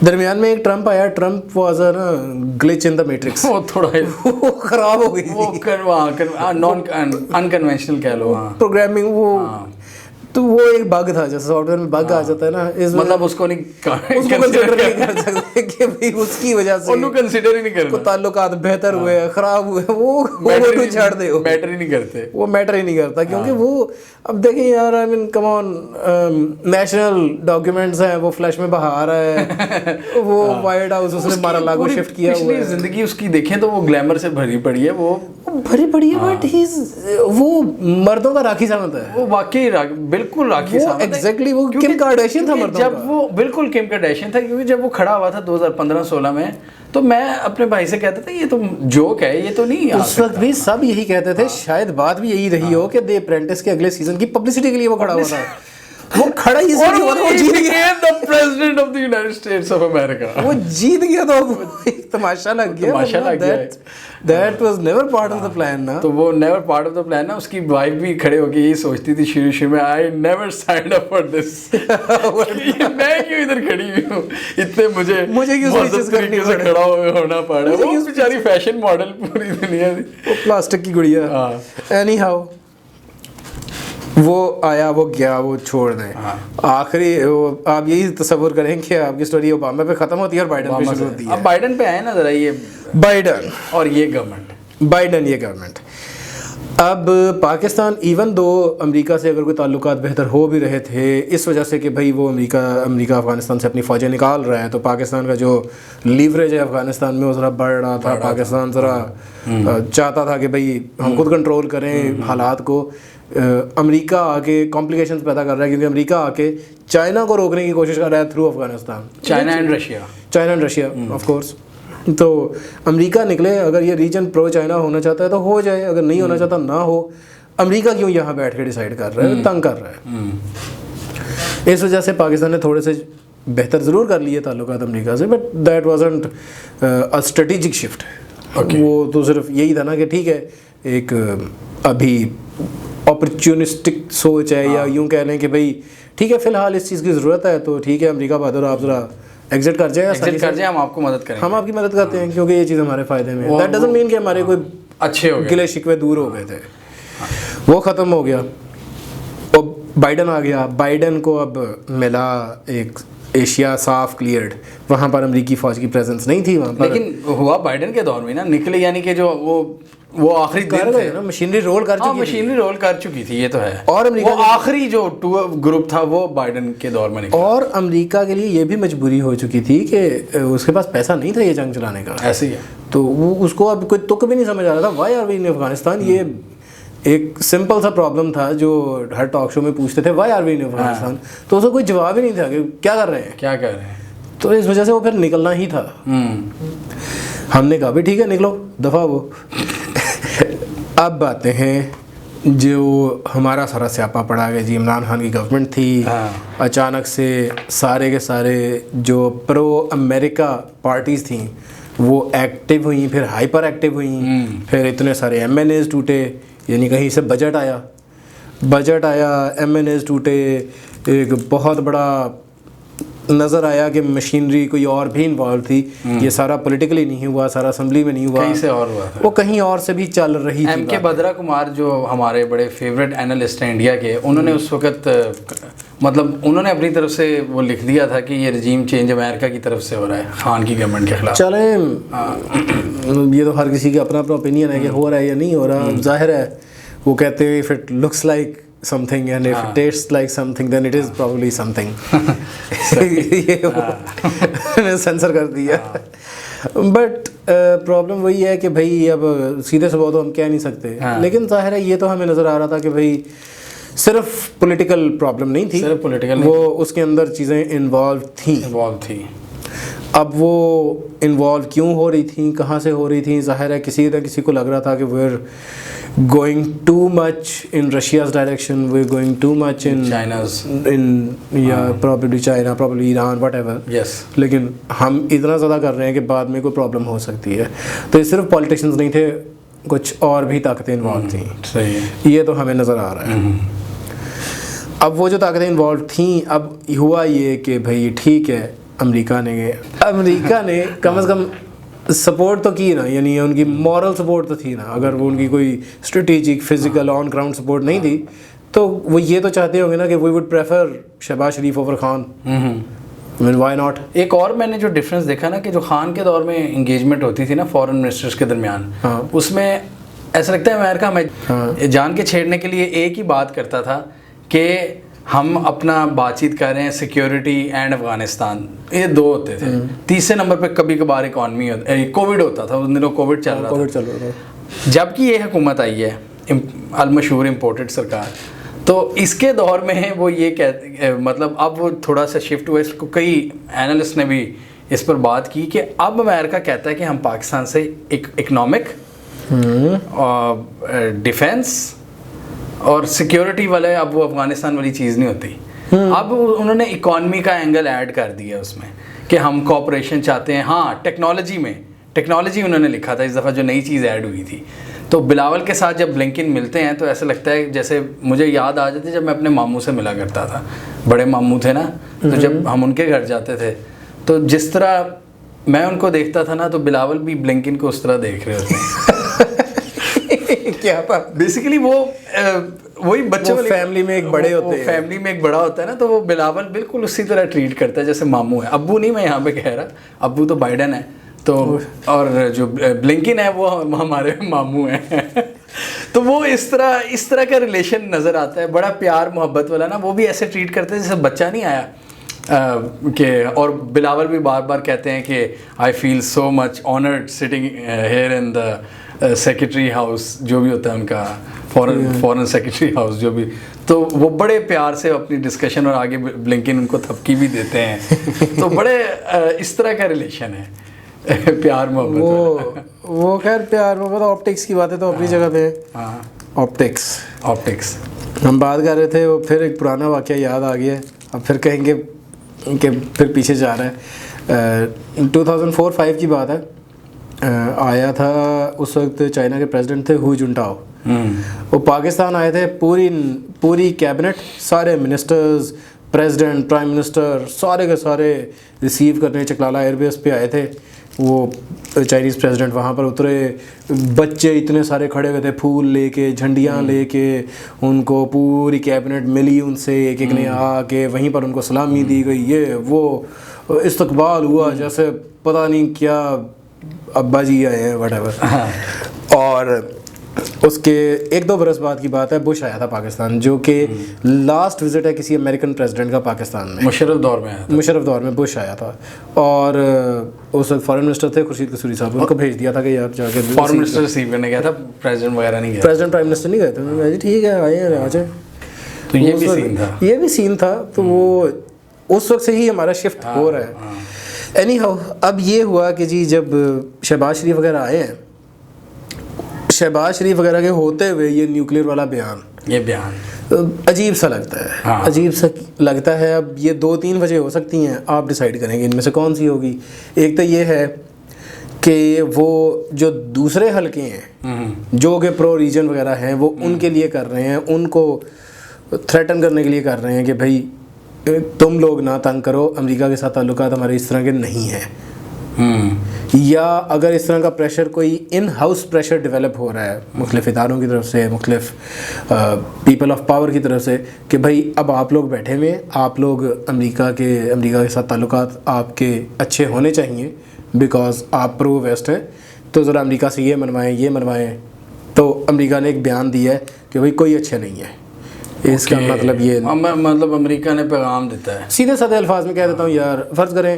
درمیان میں ایک ٹرمپ آیا, Trump was a glitch in the matrix, وہ تھوڑا وہ خراب ہو گئی, انکنونشنل کہہ لو پروگرامنگ, وہ تو وہ ایک بگ تھا, جیسے سافٹ ویئر میں بگ آ جاتا ہے نا, مطلب اس کو نہیں کنسیڈر نہیں کر سکتے کہ بھائی اس کی وجہ سے کنسیڈر ہی نہیں کرنا, تعلقات بہتر ہوئے, خراب ہوئے, وہ چھاڑ دے, میٹر ہی نہیں کرتے, وہ میٹر ہی نہیں کرتا. کیونکہ وہ اب دیکھیں یار, آئی مین کم آن, نیشنل ڈاکیومنٹس ہیں, وہ فلیش میں بہا رہا ہے, وہ وائٹ ہاؤس اس نے مارا لاگو شفٹ کیا, پچھلی زندگی اس کی دیکھیں تو وہ گلیمر سے بھری پڑی ہے, وہ بھری پڑی ہے, بٹ وہ مردوں کا راکھی سامت ہے, وہ واقعی بالکل راکھی سامت ہے. ایگزیکٹلی وہ کم کارڈیشین تھا مردوں کا, جب وہ بالکل کم کارڈیشین تھا, کیونکہ جب وہ کھڑا ہوا تھا 2015-16 میں, تو میں اپنے بھائی سے کہتا تھا یہ تو جوک ہے, یہ تو نہیں. اس وقت بھی سب یہی کہتے تھے, شاید بات بھی یہی رہی ہو کہ دی اپرینٹس کے اگلے سیزن کی پبلسٹی کے لیے وہ کھڑا ہوا تھا, وہ کھڑا ہی اس لیے ہوا تھا, وہ جیت گیا, the president of the United States of America, وہ جیت گیا, تو تماشا لگ گیا. That was never part of the plan نا, تو وہ never part of the plan نا. اس کی وائف بھی کھڑے ہو کے یہی سوچتی تھی شروع میں, I never signed up for this, میں کیوں ادھر کھڑی ہوئی ہوں, اتنے مجھے کیوں سوچ کرنے سے کھڑا ہونا پڑا. وہ بیچاری فیشن ماڈل پوری دنیا دی, وہ پلاسٹک کی گڑیا. اینی ہاؤ وہ آیا, وہ گیا, وہ چھوڑ دیں. آخری آپ یہی تصور کریں کہ آپ کی سٹوری اوباما پہ ختم ہوتی ہے اور بائیڈن پہ شروع ہوتی ہے. اب بائیڈن پہ آئے نا ذرا, یہ بائیڈن اور یہ گورنمنٹ, بائیڈن یہ گورنمنٹ. اب پاکستان ایون دو امریکہ سے اگر کوئی تعلقات بہتر ہو بھی رہے تھے, اس وجہ سے کہ بھائی وہ امریکہ افغانستان سے اپنی فوجیں نکال رہا ہے, تو پاکستان کا جو لیوریج ہے افغانستان میں وہ ذرا بڑھ رہا تھا. پاکستان ذرا چاہتا تھا کہ بھائی ہم خود کنٹرول کریں حالات کو. امریکہ آ کے کمپلیکیشنز پیدا کر رہا ہے, کیونکہ امریکہ آ کے چائنا کو روکنے کی کوشش کر رہا ہے through Afghanistan, China and Russia of course. تو امریکہ نکلے, اگر یہ ریجن پرو چائنا ہونا چاہتا ہے تو ہو جائے, اگر نہیں ہونا چاہتا نہ ہو. امریکہ کیوں یہاں بیٹھ کے ڈیسائیڈ کر رہا ہے, تنگ کر رہا ہے. اس وجہ سے پاکستان نے تھوڑے سے بہتر ضرور کر لیے تعلقات امریکہ سے, but that wasn't a strategic shift. وہ تو صرف یہی تھا نا کہ ٹھیک ہے, ایک ابھی اپرچونسٹک سوچ ہے, یا یوں کہہ لیں کہ بھائی ٹھیک ہے فی الحال اس چیز کی ضرورت ہے, تو ٹھیک ہے امریکہ بہادر آپ ذرا ایگزٹ کر جائیں, ہم آپ کو مدد کریں, ہم آپ کی مدد کرتے ہیں, کیونکہ یہ چیز ہمارے فائدے میں ہے. دیٹ ڈزنٹ مین کہ ہمارے کوئی اچھے ہو گلے شکوے دور ہو گئے تھے, وہ ختم ہو گیا. اب بائیڈن آ گیا, بائیڈن کو اب ملا ایک ایشیا صاف کلیئرڈ, وہاں پر امریکی فوج کی پریزنس نہیں تھی وہاں پر. لیکن ہوا بائیڈن کے دور میں نا, نکلے یعنی کہ جو وہ آخری دن تھے نا, مشینری رول کر چکی تھی, یہ تو ہے. اور وہ آخری جو گروپ تھا وہ بائیڈن کے دور میں نکلا, اور امریکہ کے لیے یہ بھی مجبوری ہو چکی تھی کہ اس کے پاس پیسہ نہیں تھا یہ جنگ چلانے کا. ایسے ہی ہے, تو وہ اس کو اب کوئی تک بھی نہیں سمجھ آ رہا تھا, وائی آر وی ان افغانستان. یہ ایک سمپل سا پرابلم تھا جو ہر ٹاک شو میں پوچھتے تھے, وائی آر وی ان افغانستان, تو اس کو کوئی جواب ہی نہیں تھا کہ کیا کر رہے ہیں. تو اس وجہ سے وہ پھر نکلنا ہی تھا. ہم نے کہا بھی ٹھیک ہے نکلو, دفعہ وہ. اب آتے ہیں جو ہمارا سارا سیاپا پڑا گیا جی, عمران خان کی گورنمنٹ تھی, اچانک سے سارے کے سارے جو پرو امریکا پارٹیز تھیں وہ ایکٹیو ہوئیں, پھر ہائپر ایکٹیو ہوئیں, پھر اتنے سارے ایم این ایز ٹوٹے, یعنی کہیں سے بجٹ آیا, ایم این ایز ٹوٹے, ایک بہت بڑا نظر آیا کہ مشینری کوئی اور بھی انوالو تھی. یہ سارا پولیٹیکلی نہیں ہوا, سارا اسمبلی میں نہیں ہوا, کہیں سے اور ہوا, وہ کہیں اور سے بھی چل رہی تھی. ایم کے بدرا کمار جو ہمارے بڑے فیوریٹ اینالسٹ ہیں انڈیا کے, انہوں نے اس وقت مطلب انہوں نے اپنی طرف سے وہ لکھ دیا تھا کہ یہ رجیم چینج امریکہ کی طرف سے ہو رہا ہے خان کی گورنمنٹ کے خلاف. چلیں یہ تو ہر کسی کا اپنا اپنا اوپینین ہے کہ ہو رہا ہے یا نہیں ہو رہا. ظاہر ہے وہ کہتے ہیں if it looks like something and if it tastes like something then it is probably something. یہ سینسر کر دیا. بٹ پرابلم وہی ہے کہ بھائی اب سیدھے سے بہت ہم کہہ نہیں سکتے, لیکن ظاہر ہے یہ تو ہمیں نظر آ رہا تھا کہ بھائی صرف پولیٹیکل پرابلم نہیں تھی, صرف پولیٹیکل, وہ اس کے اندر چیزیں انوالو تھیں. اب وہ انوالو کیوں ہو رہی تھیں, کہاں سے ہو رہی تھیں, ظاہر ہے کسی نہ کسی کو لگ رہا تھا کہ we are going to much in Russia's direction, we are going to much in China's, یا probably China, probably Iran, whatever. لیکن ہم اتنا زیادہ کر رہے ہیں کہ بعد میں کوئی پرابلم ہو سکتی ہے. تو یہ صرف پالیٹیشنز نہیں تھے, کچھ اور بھی طاقتیں انوالو تھیں. یہ تو ہمیں نظر آ رہا ہے. اب وہ جو طاقتیں انوالو تھیں, اب ہوا یہ کہ بھائی ٹھیک ہے امریکہ نے کم از کم سپورٹ تو کی نا, یعنی ان کی مورل سپورٹ تو تھی نا. اگر وہ ان کی کوئی strategic physical on ground support نہیں تھی تو وہ یہ تو چاہتے ہوں گے نا کہ we would prefer Shahbaz Sharif over Khan. Why not. ایک اور میں نے جو ڈفرینس دیکھا نا کہ جو خان کے دور میں انگیجمنٹ ہوتی تھی نا فورن منسٹرز کے درمیان, اس میں ایسا لگتا ہے امریکہ میں جان کے چھیڑنے کے لیے ایک ہی بات کرتا تھا کہ ہم اپنا بات چیت کر رہے ہیں سیکیورٹی اینڈ افغانستان, یہ دو ہوتے تھے. تیسرے نمبر پہ کبھی کبھار اکانومی, کووڈ ہوتا تھا, ان دنوں کووڈ چل رہا تھا. جب کہ یہ حکومت آئی ہے المشہور امپورٹڈ سرکار, تو اس کے دور میں وہ یہ کہتے, مطلب اب وہ تھوڑا سا شفٹ ہوا. اس کو کئی اینالسٹ نے بھی اس پر بات کی کہ اب امریکہ کہتا ہے کہ ہم پاکستان سے اکنامک, ڈیفینس اور سیکیورٹی والے, اب وہ افغانستان والی چیز نہیں ہوتی. اب انہوں نے اکانومی کا اینگل ایڈ کر دیا اس میں کہ ہم کوآپریشن چاہتے ہیں. ہاں ٹیکنالوجی انہوں نے لکھا تھا اس دفعہ جو نئی چیز ایڈ ہوئی تھی. تو بلاول کے ساتھ جب بلنکن ملتے ہیں تو ایسا لگتا ہے جیسے مجھے یاد آ جاتی جب میں اپنے ماموں سے ملا کرتا تھا, بڑے ماموں تھے نا, تو جب ہم ان کے گھر جاتے تھے تو جس طرح میں ان کو دیکھتا تھا نا, تو بلاول بھی بلنکن کو اس طرح دیکھ رہے ہوتے ہیں. کیا تھا بیسیکلی وہی بچوں فیملی میں ایک بڑے ہوتے ہیں, فیملی میں ایک بڑا ہوتا ہے نا, تو وہ بلاول بالکل اسی طرح ٹریٹ کرتا ہے جیسے ماموں ہے. ابو نہیں میں یہاں پہ کہہ رہا, ابو تو بائیڈن ہے, تو اور جو بلنکن ہے وہ ہمارے ماموں ہیں. تو وہ اس طرح کا ریلیشن نظر آتا ہے, بڑا پیار محبت والا نا. وہ بھی ایسے ٹریٹ کرتے ہیں جیسے بچہ نہیں آیا کہ, اور بلاول بھی بار بار کہتے ہیں کہ I feel so much honoured sitting here in the secretary house, جو بھی ہوتا ہے ان کا فورن سیکرٹری ہاؤس جو بھی. تو وہ بڑے پیار سے اپنی ڈسکشن, اور آگے بلنکن ان کو تھپکی بھی دیتے ہیں. تو بڑے اس طرح کا ریلیشن ہے, پیار محبت. وہ خیر پیار محبت آپٹکس کی باتیں تو اپنی جگہ پہ. آپٹکس ہم بات کر رہے تھے, وہ پھر ایک پرانا واقعہ یاد آ گیا. اب پھر کہیں گے کہ پھر پیچھے جا رہا ہے. 2004-05 کی بات ہے. آیا تھا اس وقت چائنا کے پریزیڈنٹ تھے ہو جنٹاؤ. وہ پاکستان آئے تھے, پوری کیبنٹ, سارے منسٹرز, پریزیڈنٹ, پرائم منسٹر, سارے کے سارے ریسیو کرنے چکلالا ایئر بیس پہ آئے تھے. وہ چائنیز پریزیڈنٹ وہاں پر اترے, بچے اتنے سارے کھڑے ہوئے تھے پھول لے کے, جھنڈیاں لے کے. ان کو پوری کیبنٹ ملی, ان سے ایک ایک نے آ کے وہیں پر ان کو سلامی دی گئی. یہ وہ استقبال ہوا جیسے پتہ نہیں کیا ابا جی آئے ہیں وٹ ایور. اور اس کے 1-2 برس بعد کی بات ہے, بش آیا تھا پاکستان, جو کہ لاسٹ وزٹ ہے کسی امریکن پریزیڈنٹ کا پاکستان میں. مشرف دور میں بش آیا تھا. اور اس وقت فارن منسٹر تھے خورشید قصوری صاحب, ان کو بھیج دیا تھا کہ یار جا کے فارن منسٹر ریسیو کرنے گیا تھا, پریزیڈنٹ وغیرہ نہیں گیا, پریزیڈنٹ پرائم منسٹر نہیں گئے تھے. میں جی ٹھیک ہے آئے ہیں آ جائیں. تو یہ بھی سین تھا. تو وہ اس وقت سے ہی ہمارا شفٹ ہو رہا ہے. اینی ہاؤ اب یہ ہوا کہ جی جب شہباز شریف وغیرہ آئے ہیں, شہباز شریف وغیرہ کے ہوتے ہوئے یہ نیوکلیئر والا بیان عجیب سا لگتا ہے, عجیب سا لگتا ہے. اب یہ 2-3 وجہ ہو سکتی ہیں, آپ ڈیسائیڈ کریں گے ان میں سے کون سی ہوگی. ایک تو یہ ہے کہ وہ جو دوسرے حلقے ہیں جو کہ پرو ریجن وغیرہ ہیں, وہ ان کے لیے کر رہے ہیں, ان کو تھریٹن کرنے کے لیے کر رہے ہیں کہ بھائی تم لوگ نہ تنگ کرو, امریکہ کے ساتھ تعلقات ہمارے اس طرح کے نہیں ہیں. یا اگر اس طرح کا پریشر کوئی ان ہاؤس پریشر ڈیولپ ہو رہا ہے مختلف اداروں کی طرف سے, مختلف پیپل آف پاور کی طرف سے, کہ بھائی اب آپ لوگ بیٹھے ہوئے, آپ لوگ امریکہ کے ساتھ تعلقات آپ کے اچھے ہونے چاہیے بیکاز آپ پرو ویسٹ ہیں, تو ذرا امریکہ سے یہ منوائیں. تو امریکہ نے ایک بیان دیا ہے کہ بھائی کوئی اچھا نہیں ہے. اس کا مطلب یہ مطلب امریکہ نے پیغام دیتا ہے. سیدھے سادھے الفاظ میں کہہ دیتا ہوں یار, فرض کریں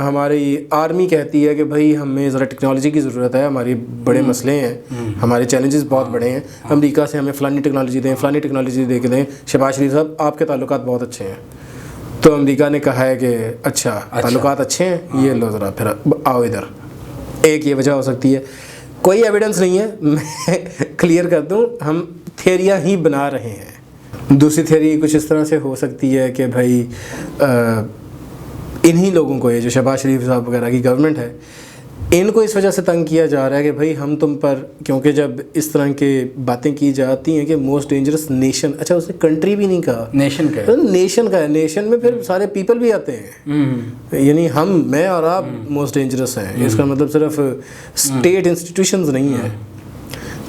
ہماری آرمی کہتی ہے کہ بھائی ہمیں ذرا ٹیکنالوجی کی ضرورت ہے, ہماری بڑے مسئلے ہیں, ہمارے چیلنجز بہت بڑے ہیں, امریکہ سے ہمیں فلانی ٹیکنالوجی دے کے دیں. شہباز شریف صاحب آپ کے تعلقات بہت اچھے ہیں. تو امریکہ نے کہا ہے کہ اچھا تعلقات اچھے ہیں, یہ لو ذرا پھر آؤ ادھر. ایک یہ وجہ ہو سکتی ہے, کوئی ایویڈنس نہیں ہے, میں کلیئر کر دوں, ہم تھیریاں ہی بنا رہے ہیں. دوسری تھیوری کچھ اس طرح سے ہو سکتی ہے کہ بھائی انہی لوگوں کو, یہ جو شہباز شریف صاحب وغیرہ کی گورنمنٹ ہے, ان کو اس وجہ سے تنگ کیا جا رہا ہے کہ بھائی ہم تم پر, کیونکہ جب اس طرح کی باتیں کی جاتی ہیں کہ موسٹ ڈینجرس نیشن, اچھا اس نے کنٹری بھی نہیں کہا, نیشن کا ہے, نیشن میں پھر سارے پیپل بھی آتے ہیں, یعنی میں اور آپ موسٹ ڈینجرس ہیں. اس کا مطلب صرف اسٹیٹ انسٹیٹیوشنز نہیں ہیں.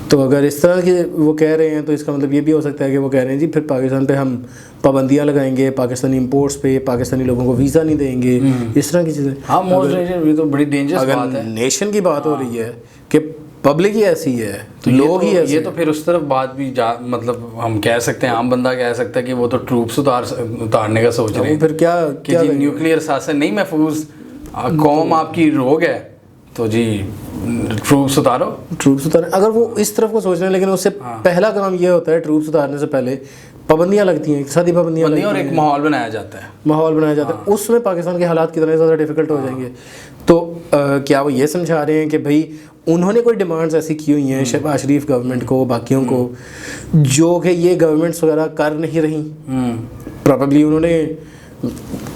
تو اگر اس طرح کے وہ کہہ رہے ہیں تو اس کا مطلب یہ بھی ہو سکتا ہے کہ وہ کہہ رہے ہیں جی پھر پاکستان پہ ہم پابندیاں لگائیں گے, پاکستانی امپورٹس پہ, پاکستانی لوگوں کو ویزا نہیں دیں گے, اس طرح کی چیزیں. ہاں یہ تو بڑی ڈینجرس بات ہے. نیشن کی بات ہو رہی ہے کہ پبلک ہی ایسی ہے, لوگ ہی ایسے, یہ تو پھر اس طرف بات بھی مطلب ہم کہہ سکتے ہیں, عام بندہ کہہ سکتا ہے کہ وہ تو ٹروپس اتارنے کا سوچ رہے ہیں. پھر کیا کہ جی نیوکلیئر ساسن نہیں محفوظ, قوم آپ کی روگ ہے تو جی ٹروپس اتارو. اگر وہ اس طرف کو سوچ رہے ہیں, لیکن اس سے پہلا کام یہ ہوتا ہے ٹروپس اتارنے سے پہلے پابندیاں لگتی ہیں, اقتصادی پابندیاں اور ایک ماحول بنایا جاتا ہے. اس میں پاکستان کے حالات کتنے زیادہ ڈیفیکلٹ ہو جائیں گے. تو کیا وہ یہ سمجھا رہے ہیں کہ بھائی انہوں نے کوئی ڈیمانڈز ایسی کی ہوئی ہیں شہباز شریف گورنمنٹ کو, باقیوں کو, جو کہ یہ گورنمنٹس وغیرہ کر نہیں رہی؟ پروبیبلی انہوں نے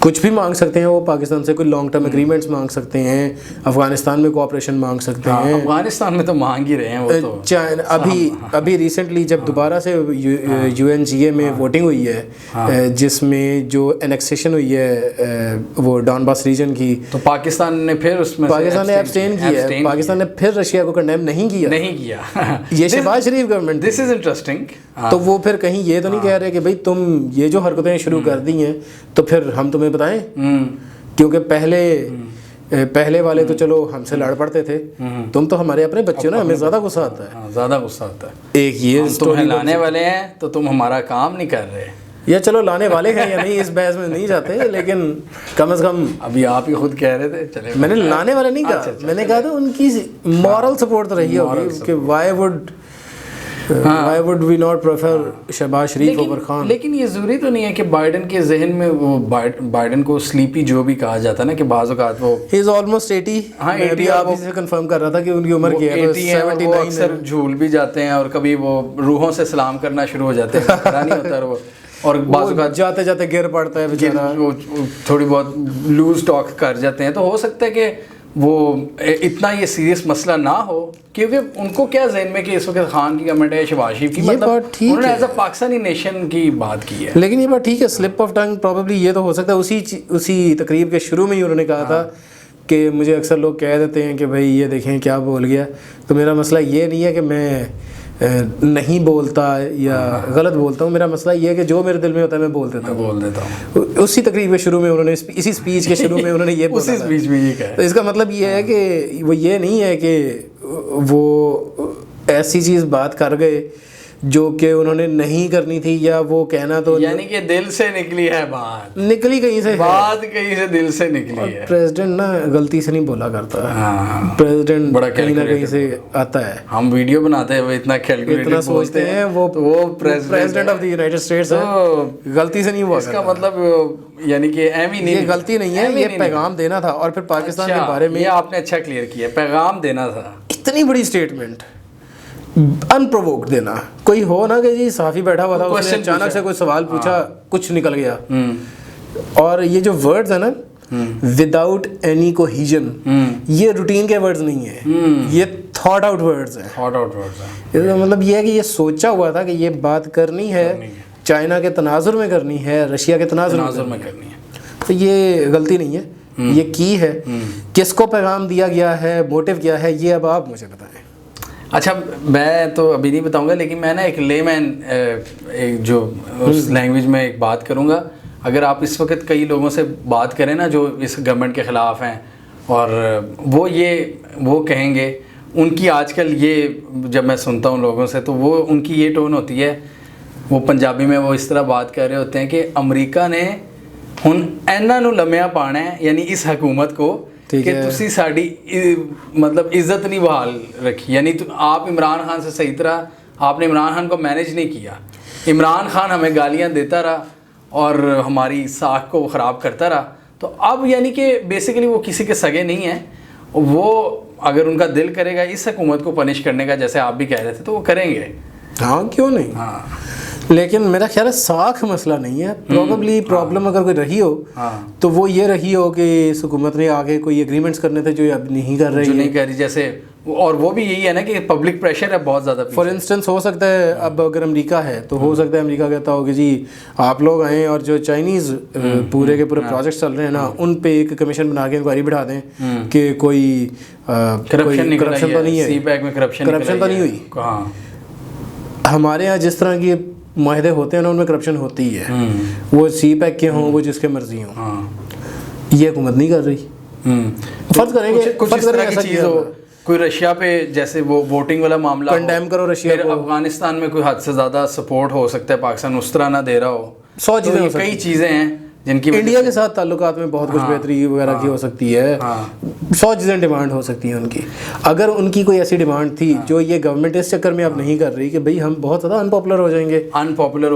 کچھ بھی مانگ سکتے ہیں, وہ پاکستان سے کوئی لانگ ٹرم اگریمنٹس مانگ سکتے ہیں, افغانستان میں کوآپریشن مانگ سکتے ہیں. افغانستان میں تو مانگ ہی رہے ہیں وہ تو. ابھی ریسنٹلی جب دوبارہ سے UNGA میں ووٹنگ ہوئی ہے, جس میں جو انیکسیشن ہوئی ہے وہ ڈونباس ریجن کی, تو پاکستان نے پھر اس میں ایبسٹین کیا ہے. پاکستان نے پھر رشیا کو کنڈیم نہیں کیا. یہ شہباز شریف گورنمنٹ. This is interesting. تو وہ پھر کہیں یہ تو نہیں کہہ رہے کہ بھائی تم یہ جو حرکتیں شروع کر دی ہیں تو پھر ہم تمہیں بتائیں, کیونکہ پہلے والے تو چلو ہم سے لڑ پڑتے تھے, تم تو ہمارے اپنے بچے ہو نا, ہمیں زیادہ غصہ آتا ہے. ایک یہ تمہیں لانے والے ہیں تو تم ہمارا کام نہیں کر رہے, یا چلو لانے والے ہیں یا نہیں اس بحث میں نہیں جاتے, لیکن کم از کم ابھی آپ ہی خود کہہ رہے تھے, چلے میں نے لانے والے نہیں کہا, میں نے کہا تھا ان کی مورل سپورٹ تو رہی ہوگی کہ why would we not prefer Shahbaz Sharif over Khan. لیکن یہ ضروری تو نہیں ہے کہ بائیڈن کے ذہن میں وہ بائیڈن کو سلیپی جو بھی کہا جاتا ہے نا, کہ بعض اوقات وہ he is almost 80. میں بھی آپ سے کنفرم کر رہا تھا کہ ان کی عمر کیا ہے, 79. وہ اکثر جھول بھی جاتے ہیں اور کبھی وہ روحوں سے سلام کرنا شروع ہو جاتے ہیں, پتہ نہیں ہوتا وہ, اور بعض اوقات جاتے جاتے گر پڑتا ہے بیچارہ, وہ تھوڑی بہت لوز ٹاک کر جاتے ہیں. تو ہو سکتا ہے کہ وہ اتنا یہ سیریس مسئلہ نہ ہو, کیونکہ ان کو کیا ذہن میں کہ اس وقت خان کی گورنمنٹ ہے, شہباز شریف کی, مطلب انہوں نے ایز اے پاکستانی نیشن کی بات کی ہے. لیکن یہ بات ٹھیک ہے, سلپ آف ٹنگ پروبیبلی یہ تو ہو سکتا ہے اسی تقریب کے شروع میں ہی انہوں نے کہا تھا کہ مجھے اکثر لوگ کہہ دیتے ہیں کہ بھائی یہ دیکھیں کیا بول گیا. تو میرا مسئلہ یہ نہیں ہے کہ میں نہیں بولتا یا غلط بولتا ہوں, میرا مسئلہ یہ ہے کہ جو میرے دل میں ہوتا ہے میں بول دیتا ہوں. اسی تقریب کے شروع میں انہوں نے, اسی اسپیچ کے شروع میں انہوں نے یہ بولا, اسی اسپیچ میں یہ کہا. تو اس کا مطلب یہ ہے کہ وہ یہ نہیں ہے کہ وہ ایسی چیز بات کر گئے جو کہ انہوں نے نہیں کرنی تھی, یا وہ کہنا تو یعنی کہ دل سے نکلی ہے بات, نکلی کہیں سے, بات کہیں سے دل سے نکلی ہے. پریزیڈنٹ نا غلطی سے نہیں بولا کرتا, پریزیڈنٹ کہیں نہ کہیں سے آتا ہے. ہم ویڈیو بناتے ہیں وہ اتنا کیلکولیٹڈ سوچتے ہیں, وہ president of the United States ہے, غلطی سے نہیں ہوا. اس کا مطلب یعنی کہ ایم ہی نہیں, یہ غلطی نہیں ہے, یہ پیغام دینا تھا. اور پھر پاکستان کے بارے میں یہ آپ نے اچھا کلیئر کیا, پیغام دینا تھا. اتنی بڑی اسٹیٹمنٹ ان پرووکڈ دینا, کوئی ہو نا کہ جی صحافی بیٹھا ہوا تھا, اس نے اچانک سے کوئی سوال پوچھا, کچھ نکل گیا. اور یہ جو ورڈز ہیں نا, وداؤٹ اینی کوہیژن, یہ روٹین کے ورڈز نہیں ہیں, یہ تھاٹ آؤٹ ورڈز ہیں. مطلب یہ ہے کہ یہ سوچا ہوا تھا کہ یہ بات کرنی ہے, چائنا کے تناظر میں کرنی ہے, رشیا کے تناظر میں کرنی ہے. تو یہ غلطی نہیں ہے, یہ کی ہے, کس کو پیغام دیا گیا ہے, موٹیو کیا ہے, یہ اب آپ مجھے بتائیں. اچھا میں تو ابھی نہیں بتاؤں گا, لیکن میں نا ایک لے مین جو اس لینگویج میں ایک بات کروں گا. اگر آپ اس وقت کئی لوگوں سے بات کریں نا جو اس گورنمنٹ کے خلاف ہیں, اور وہ کہیں گے, ان کی آج کل یہ جب میں سنتا ہوں لوگوں سے تو وہ ان کی یہ ٹون ہوتی ہے, وہ پنجابی میں وہ اس طرح بات کر رہے ہوتے ہیں کہ امریکہ نے ہن اینا نو لمیا پانا ہے, یعنی اس حکومت کو کہ تسی ساڑی مطلب عزت نہیں بحال رکھی. یعنی آپ عمران خان سے صحیح طرح آپ نے عمران خان کو مینیج نہیں کیا. عمران خان ہمیں گالیاں دیتا رہا اور ہماری ساکھ کو خراب کرتا رہا. تو اب یعنی کہ بیسیکلی وہ کسی کے سگے نہیں ہیں, وہ اگر ان کا دل کرے گا اس حکومت کو پنش کرنے کا جیسے آپ بھی کہہ رہے تھے تو وہ کریں گے. ہاں کیوں نہیں. ہاں لیکن میرا خیال ہے ساکھ مسئلہ نہیں ہے, پروبیبلی پرابلم اگر کوئی رہی ہو تو وہ یہ رہی ہو کہ اس حکومت نے آگے کوئی ایگریمنٹس کرنے تھے جو اب نہیں کر رہی, جو نہیں کر رہی, جیسے اور وہ بھی یہی ہے نا کہ پبلک پریشر ہے بہت زیادہ. فار انسٹنس ہو سکتا ہے اب اگر امریکہ ہے تو ہو سکتا ہے امریکہ کہتا ہو کہ جی آپ لوگ آئیں اور جو چائنیز پورے کے پورے پروجیکٹس چل رہے ہیں نا ان پہ ایک کمیشن بنا کے انکوائری بٹھا دیں کہ کوئی کرپشن تو نہیں ہے, سی پیک میں کرپشن تو نہیں ہوئی. ہمارے یہاں جس طرح کی معاہدے ہوتے ہیں نا ان میں کرپشن ہوتی ہی ہے, وہ سی پیک کے ہوں وہ جس کے مرضی ہوں. یہ حکومت نہیں کر رہی. فرض کریں گے کچھ اس طرح کی چیز ہو, کوئی رشیا پہ جیسے وہ ووٹنگ والا معاملہ کنڈیم کرو رشیا کو, افغانستان میں کوئی حد سے زیادہ سپورٹ ہو سکتا ہے, پاکستان اس طرح نہ دے رہا ہو, 100 چیزیں, کئی چیزیں ہیں جن کی انڈیا کے ساتھ تعلقات میں بہت کچھ بہتری وغیرہ کی ہو سکتی ہے, 100 چیزیں ڈیمانڈ ہو سکتی ہیں ان کی. اگر ان کی کوئی ایسی ڈیمانڈ تھی جو یہ گورنمنٹ اس چکر میں اب نہیں کر رہی کہ بھئی ہم بہت زیادہ انپاپولر ہو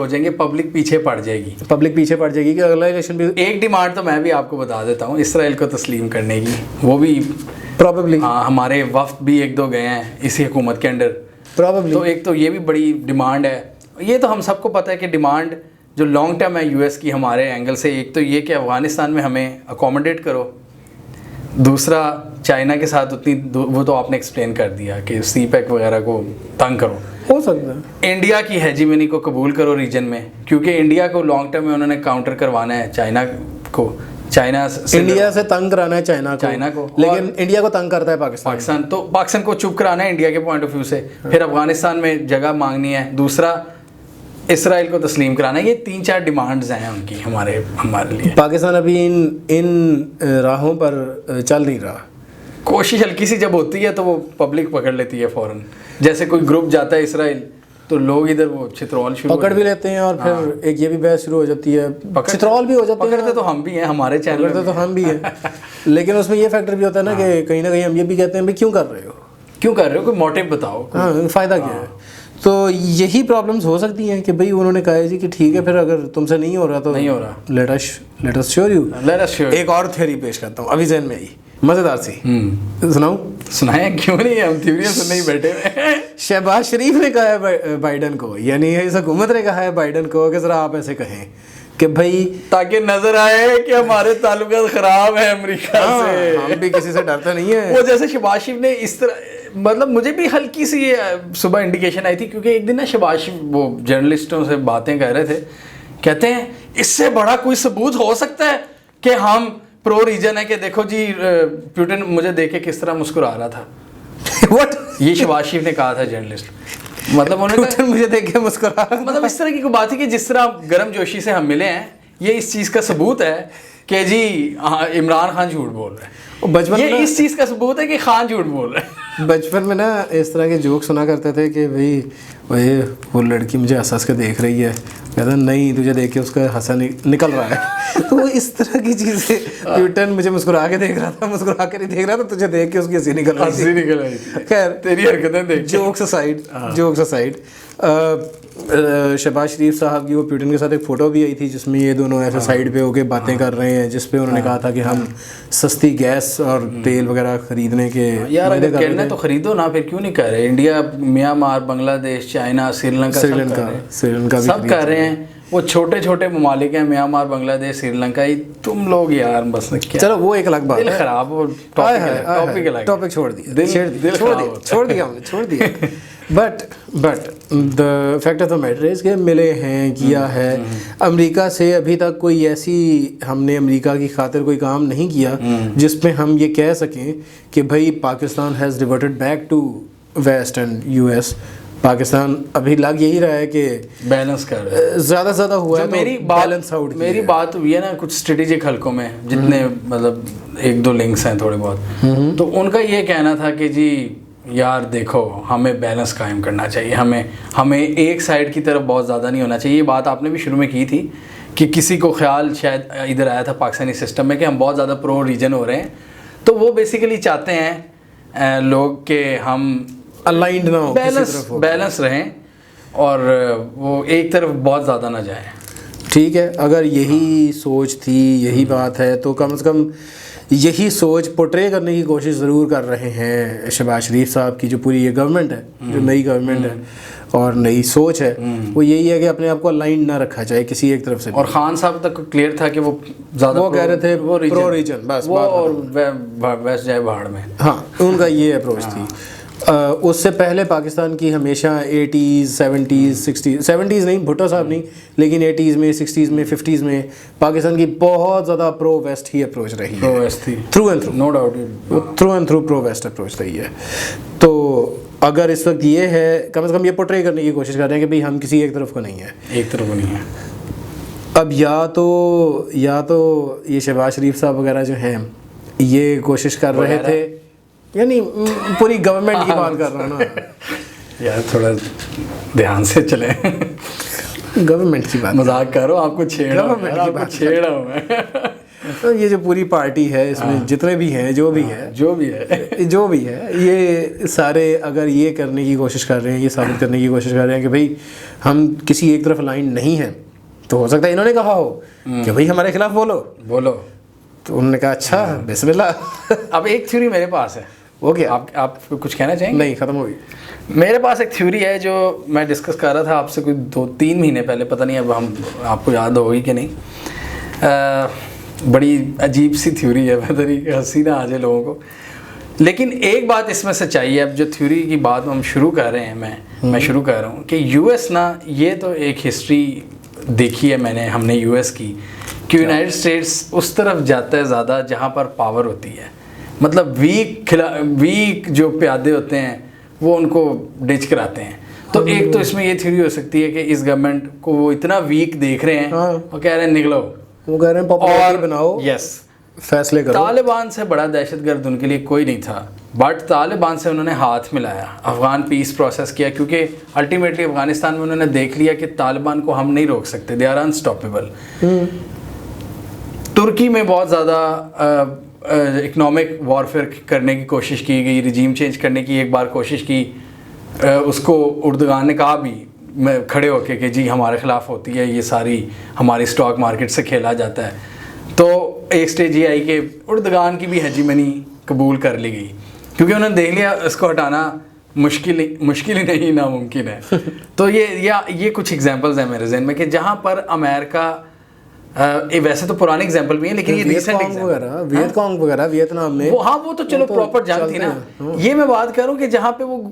جائیں گے, پبلک پیچھے پڑ جائے گی کہ اگلا الیکشن بھی. ایک ڈیمانڈ تو میں بھی آپ کو بتا دیتا ہوں, اسرائیل کو تسلیم کرنے کی, وہ بھی پرابیبلی ہمارے وفد بھی 1-2 گئے ہیں اسی حکومت کے انڈر پرابیبلی. تو ایک تو یہ بھی بڑی ڈیمانڈ ہے. یہ تو ہم سب کو پتہ ہے کہ ڈیمانڈ جو لانگ ٹرم ہے یو ایس کی ہمارے اینگل سے, ایک تو یہ کہ افغانستان میں ہمیں اکوموڈیٹ کرو, دوسرا چائنا کے ساتھ اتنی وہ تو آپ نے ایکسپلین کر دیا کہ سی پیک وغیرہ کو تنگ کرو, ہو سکتا ہے انڈیا کی ہیجیمنی کو قبول کرو ریجن میں, کیونکہ انڈیا کو لانگ ٹرم میں انہوں نے کاؤنٹر کروانا ہے چائنا کو, انڈیا سے تنگ کرانا ہے چائنا کو, لیکن انڈیا کو تنگ کرتا ہے پاکستان. تو پاکستان کو چپ کرانا ہے انڈیا کے پوائنٹ آف ویو سے, پھر افغانستان میں جگہ مانگنی ہے, دوسرا اسرائیل کو تسلیم کرانا ہے. یہ 3-4 ڈیمانڈز ہیں ان کی ہمارے لیے. پاکستان ابھی ان راہوں پر چل نہیں رہا. کوشش ہلکی سی جب ہوتی ہے تو وہ پبلک پکڑ لیتی ہے فوراً, جیسے کوئی گروپ جاتا ہے اسرائیل تو لوگ ادھر وہ چترول پکڑ بھی لیتے ہیں, اور پھر ایک یہ بھی بحث شروع ہو جاتی ہے, چترول بھی ہو جاتے ہیں. پکڑتے تو ہم بھی ہیں, ہمارے چینل پکڑتے تو ہم بھی ہیں, لیکن اس میں یہ فیکٹر بھی ہوتا ہے نا کہ کہیں نہ کہیں ہم یہ بھی کہتے ہیں بھائی کیوں کر رہے ہو, کوئی موٹیو بتاؤ, ہاں فائدہ کیا ہے. تو یہی پرابلمز ہو سکتی ہیں کہ بھئی انہوں نے کہا جی کہ ٹھیک ہے, پھر اگر تم سے نہیں ہو رہا تو لیٹ اس شیور یو. ایک اور تھیوری پیش کرتا ہوں ابھی ذہن میں آئی, مزیدار سی, سناؤں؟ سنائیں, کیوں نہیں, ہم تھیوریاں سننے ہی بیٹھے ہوئے. شہباز شریف نے کہا ہے بائیڈن کو, یعنی اس حکومت نے کہا ہے بائیڈن کو کہ ذرا آپ ایسے کہیں کہ بھائی تاکہ نظر آئے کہ ہمارے تعلقات خراب ہیں امریکہ سے, ہم بھی کسی سے ڈرتے نہیں ہیں. وہ جیسے شہباز شریف نے اس طرح, مطلب مجھے بھی ہلکی سی صبح انڈیکیشن آئی تھی, کیونکہ ایک دن نا شہباز شریف وہ جرنلسٹوں سے باتیں کر رہے تھے, کہتے ہیں اس سے بڑا کوئی ثبوت ہو سکتا ہے کہ ہم پرو ریجن ہے, کہ دیکھو جی پیوٹن مجھے دیکھ کے کس طرح مسکرا رہا تھا. واٹ, یہ شہباز شریف نے کہا تھا جرنلسٹ, مطلب انہوں نے مجھے دیکھ کے مسکرا رہا, مطلب اس طرح کی کوئی بات ہے کہ جس طرح گرم جوشی سے ہم ملے ہیں, یہ اس چیز کا ثبوت ہے کہ جی عمران خان جھوٹ بول رہے ہیں. یہ اس چیز کا ثبوت ہے کہ خان جھوٹ بول رہے ہیں. بچپن میں نا اس طرح کے جوک سنا کرتے تھے کہ بھئی وہ لڑکی مجھے ہنس کے دیکھ رہی ہے, کہتا نہیں تجھے دیکھ کے اس کا ہنسا نکل رہا ہے. تو وہ اس طرح کی چیزیں, پیوٹن مجھے مسکرا کے دیکھ رہا تھا, مسکرا کے نہیں دیکھ رہا تھا, تجھے دیکھ کے اس کی ہنسی نکل رہی. خیر تیری حرکتیں دیکھ, جوکس اسائڈ, شہباز شریف صاحب کی وہ پیوٹن کے ساتھ ایک فوٹو بھی آئی تھی جس میں یہ دونوں ایسے سائڈ پہ ہو کے باتیں کر رہے ہیں, جس پہ انہوں نے کہا تھا کہ ہم سستی گیس اور تیل وغیرہ خریدنے کے, یار اگر کرنا ہے تو خریدو نا, پھر کیوں نہیں کر رہے. انڈیا, میانمار, بنگلہ دیش, چائنا, سری لنکا سب کر رہے ہیں. وہ چھوٹے چھوٹے ممالک ہیں, میانمار, بنگلہ دیش, سری لنکا, تم لوگ یار بس کیا. چلو وہ ایک الگ بات, دل خراب, ٹاپک چھوڑ دیا, but the fact of the matter is کہ ملے ہیں, کیا ہے. امریکہ سے ابھی تک کوئی ایسی ہم نے امریکہ کی خاطر کوئی کام نہیں کیا جس پہ ہم یہ کہہ سکیں کہ بھائی Pakistan has reverted back to west and U S. Pakistan ابھی لگ یہی رہا ہے کہ بیلنس کر زیادہ سے زیادہ ہوا ہے. میری بات ہوئی ہے نا کچھ اسٹریٹجک حلقوں میں جتنے مطلب ایک دو لنکس ہیں تھوڑے بہت, تو ان کا یہ کہنا تھا کہ جی یار دیکھو ہمیں بیلنس قائم کرنا چاہیے, ہمیں ایک سائڈ کی طرف بہت زیادہ نہیں ہونا چاہیے. یہ بات آپ نے بھی شروع میں کی تھی کہ کسی کو خیال شاید ادھر آیا تھا پاکستانی سسٹم میں کہ ہم بہت زیادہ پرو ریجن ہو رہے ہیں, تو وہ بیسیکلی چاہتے ہیں لوگ کہ ہم الائنڈ نہ ہو, بیلنس رہیں اور وہ ایک طرف بہت زیادہ نہ جائیں. ٹھیک ہے, اگر یہی سوچ تھی, یہی بات ہے, تو کم از کم یہی سوچ پورٹرے کرنے کی کوشش ضرور کر رہے ہیں شہباز شریف صاحب کی جو پوری یہ گورنمنٹ ہے, جو نئی گورنمنٹ ہے اور نئی سوچ ہے, وہ یہی ہے کہ اپنے آپ کو الائنڈ نہ رکھا جائے کسی ایک طرف سے. اور خان صاحب تک کلیئر تھا کہ وہ زیادہ وہ کہہ رہے تھے پرو ریجن بس, وہ اور ویسٹ جائے بہاڑ میں. ہاں, ان کا یہ اپروچ تھی. اس سے پہلے پاکستان کی ہمیشہ 80s 70s 70s نہیں, بھٹو صاحب نہیں, لیکن 80s میں 60s میں 50s میں پاکستان کی بہت زیادہ پرو ویسٹ ہی اپروچ رہی ہے. پرو ویسٹ تھی through and through, no doubt, through and through pro west approach رہی ہے. تو اگر اس وقت یہ ہے, کم از کم یہ پورٹرے کرنے کی کوشش کر رہے ہیں کہ بھئی ہم کسی ایک طرف کو نہیں ہیں, ایک طرف کو نہیں ہے. اب یا تو یہ شہباز شریف صاحب وغیرہ جو ہیں یہ کوشش کر رہے تھے, یعنی پوری گورنمنٹ کی بات کر رہا ہوں نا یار, تھوڑا دھیان سے چلیں, گورنمنٹ کی بات, مذاق کرو, آپ کو چھیڑ رہا ہوں میں. تو یہ جو پوری پارٹی ہے اس میں جتنے بھی ہیں, جو بھی ہے یہ سارے اگر یہ کرنے کی کوشش کر رہے ہیں, یہ ثابت کرنے کی کوشش کر رہے ہیں کہ بھئی ہم کسی ایک طرف الائنڈ نہیں ہیں, تو ہو سکتا ہے انہوں نے کہا ہو کہ بھئی ہمارے خلاف بولو, تو انہوں نے کہا اچھا بسم اللہ. اب ایک تھیوری میرے پاس ہے, وہ کیا, آپ کچھ کہنا چاہیں گے؟ نہیں, ختم ہو گئی. میرے پاس ایک تھیوری ہے جو میں ڈسکس کر رہا تھا آپ سے کوئی 2-3 مہینے پہلے, پتہ نہیں اب آپ کو یاد ہوگی کہ نہیں. بڑی عجیب سی تھیوری ہے, پتہ نہیں ہنسی نہ آ جائے لوگوں کو, لیکن ایک بات اس میں سچائی ہے. اب جو تھیوری کی بات ہم شروع کر رہے ہیں, میں شروع کر رہا ہوں کہ یو ایس نا, یہ تو ایک ہسٹری دیکھی ہے میں نے, ہم نے یو ایس کی, کہ یونائٹڈ اسٹیٹس اس طرف جاتا ہے زیادہ جہاں پر پاور ہوتی ہے. مطلب ویک جو پیادے ہوتے ہیں وہ ان کو ڈچ کراتے ہیں. تو ایک تو اس میں یہ تھیوری ہو سکتی ہے کہ اس گورنمنٹ کو وہ اتنا ویک دیکھ رہے ہیں اور کہہ رہے ہیں نکلو, وہ کہہ رہے ہیں پاپولرٹی بناؤ, یس فیصلے کرو. طالبان سے بڑا دہشت گرد ان کے لیے کوئی نہیں تھا, بٹ طالبان سے انہوں نے ہاتھ ملایا, افغان پیس پروسیس کیا, کیونکہ الٹیمیٹلی افغانستان میں انہوں نے دیکھ لیا کہ طالبان کو ہم نہیں روک سکتے, دے آر انسٹاپیبل. ترکی میں بہت زیادہ اکنامک وارفیئر کرنے کی کوشش کی گئی, رجیم چینج کرنے کی ایک بار کوشش کی, اس کو اردگان نے کہا بھی کھڑے ہو کے کہ جی ہمارے خلاف ہوتی ہے, یہ ساری ہماری اسٹاک مارکیٹ سے کھیلا جاتا ہے. تو ایک سٹیج یہ آئی کہ اردگان کی بھی ہیجیمنی قبول کر لی گئی, کیونکہ انہوں نے دیکھ لیا اس کو ہٹانا مشکل ہی نہیں, ناممکن ہے. تو یہ کچھ ایگزامپلز ہیں میرے ذہن میں کہ جہاں پر امریکہ, ویسے تو پرانے ایگزامپل بھی ہیں لیکن یہ ریسنٹ ایگزامپل, ویت کانگ وغیرہ ویتنام میں, وہ تو چلو پراپر جنگ تھی نا. یہ میں بات کروں کہ جہاں پہ وہ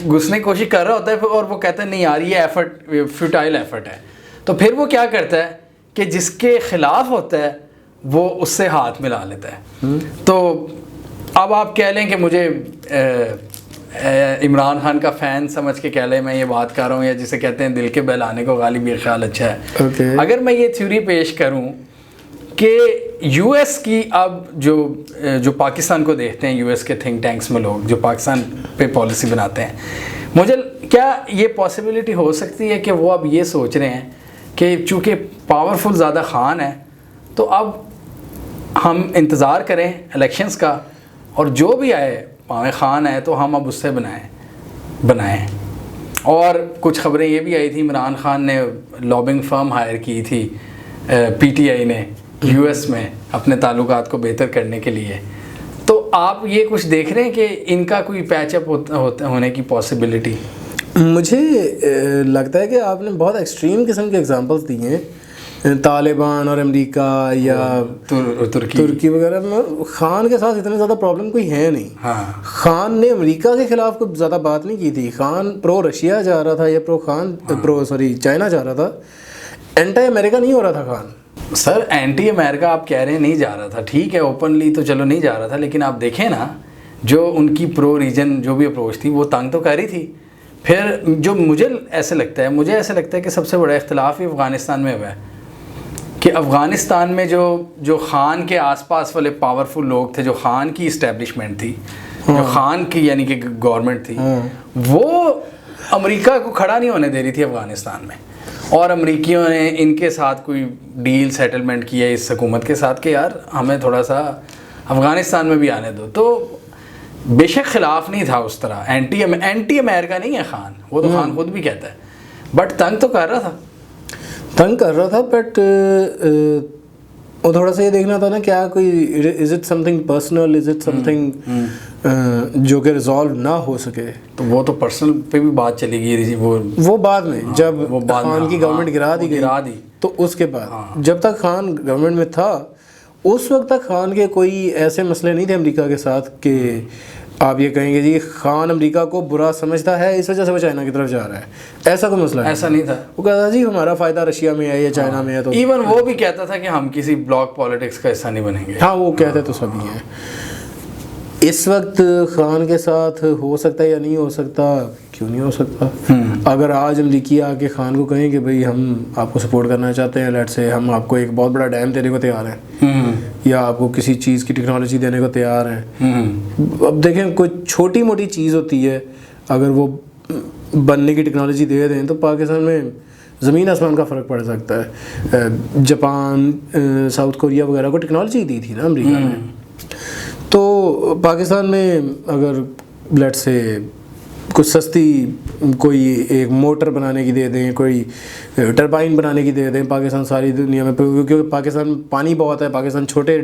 گھسنے کی کوشش کر رہا ہوتا ہے اور وہ کہتا ہے نہیں یار یہ ایفرٹ فیوٹائل ایفرٹ ہے, تو پھر وہ کیا کرتا ہے کہ جس کے خلاف ہوتا ہے وہ اس سے ہاتھ ملا لیتا ہے. تو اب آپ کہہ لیں کہ مجھے عمران خان کا فین سمجھ کے کہہ لیں میں یہ بات کر رہا ہوں, یا جسے کہتے ہیں دل کے بہلانے کو غالب یہ خیال اچھا ہے. اگر میں یہ تھیوری پیش کروں کہ یو ایس کی اب جو پاکستان کو دیکھتے ہیں, یو ایس کے تھنک ٹینکس میں لوگ جو پاکستان پہ پالیسی بناتے ہیں, مجھے کیا یہ پاسبلٹی ہو سکتی ہے کہ وہ اب یہ سوچ رہے ہیں کہ چونکہ پاورفل زیادہ خان ہے تو اب ہم انتظار کریں الیکشنز کا, اور جو بھی آئے پاویں خان ہے تو ہم اب اس سے بنائیں. اور کچھ خبریں یہ بھی آئی تھی عمران خان نے لابنگ فرم ہائر کی تھی پی ٹی آئی نے یو ایس میں اپنے تعلقات کو بہتر کرنے کے لیے. تو آپ یہ کچھ دیکھ رہے ہیں کہ ان کا کوئی پیچ اپ ہونے کی پاسبلٹی؟ مجھے لگتا ہے کہ آپ نے بہت ایکسٹریم قسم کے ایگزامپلس دیے ہیں طالبان اور امریکہ یا ترکی وغیرہ میں خان کے ساتھ اتنے زیادہ پرابلم کوئی ہے نہیں. خان نے امریکہ کے خلاف کوئی زیادہ بات نہیں کی تھی. خان پرو رشیا جا رہا تھا یا چائنا جا رہا تھا, اینٹی امریکہ نہیں ہو رہا تھا خان. سر اینٹی امریکہ آپ کہہ رہے ہیں نہیں جا رہا تھا, ٹھیک ہے اوپنلی تو چلو نہیں جا رہا تھا, لیکن آپ دیکھیں نا جو ان کی پرو ریجن جو بھی اپروچ تھی وہ تنگ تو کر رہی تھی. پھر جو مجھے ایسے لگتا ہے کہ سب سے بڑا اختلاف ہی افغانستان میں ہوا ہے کہ افغانستان میں جو خان کے آس پاس والے پاورفل لوگ تھے, جو خان کی اسٹیبلشمنٹ تھی, جو خان کی یعنی کہ گورنمنٹ تھی, وہ امریکہ کو کھڑا نہیں ہونے دے رہی تھی افغانستان میں. اور امریکیوں نے ان کے ساتھ کوئی ڈیل سیٹلمنٹ کیا اس حکومت کے ساتھ کہ یار ہمیں تھوڑا سا افغانستان میں بھی آنے دو. تو بے شک خلاف نہیں تھا اس طرح, اینٹی امریکہ نہیں ہے خان, وہ تو خان خود بھی کہتا ہے, بٹ تنگ تو کر رہا تھا. بٹ وہ تھوڑا سا یہ دیکھنا تھا نا کیا کوئی is it some thing personal, is it some thing جو کہ ریزالو نہ ہو سکے. تو وہ تو پرسنل پہ بھی بات چلی گئی, وہ بعد میں جب خان کی گورنمنٹ گرا دی تو اس کے بعد جب تک خان گورنمنٹ میں تھا اس وقت تک خان کے کوئی ایسے مسئلے نہیں تھے امریکہ کے ساتھ کہ آپ یہ کہیں گے جی خان امریکہ کو برا سمجھتا ہے اس وجہ سے وہ چائنا کی طرف جا رہا ہے. ایسا کوئی مسئلہ ایسا نہیں تھا. وہ کہتا تھا جی ہمارا فائدہ رشیا میں ہے یا چائنا میں ہے. تو ایون وہ بھی کہتا تھا کہ ہم کسی بلاک پالیٹکس کا حصہ نہیں بنیں گے. ہاں وہ کہتے تو سبھی ہیں. اس وقت خان کے ساتھ ہو سکتا ہے یا نہیں ہو سکتا, کیوں نہیں ہو سکتا. اگر آج امریکی آ کے خان کو کہیں کہ بھئی ہم آپ کو سپورٹ کرنا چاہتے ہیں, لیٹ سے ہم آپ کو ایک بہت بڑا ڈیم دینے کو تیار ہیں یا آپ کو کسی چیز کی ٹیکنالوجی دینے کو تیار ہیں. اب دیکھیں کوئی چھوٹی موٹی چیز ہوتی ہے, اگر وہ بننے کی ٹیکنالوجی دے دیں تو پاکستان میں زمین آسمان کا فرق پڑ سکتا ہے. جاپان, ساؤتھ کوریا وغیرہ کو ٹیکنالوجی دی تھی نا امریکہ نے, تو پاکستان میں اگر لیٹ سے کچھ سستی کوئی ایک موٹر بنانے کی دے دیں, کوئی ٹربائن بنانے کی دے دیں پاکستان ساری دنیا میں, کیونکہ پاکستان میں پانی بہت ہے, پاکستان چھوٹے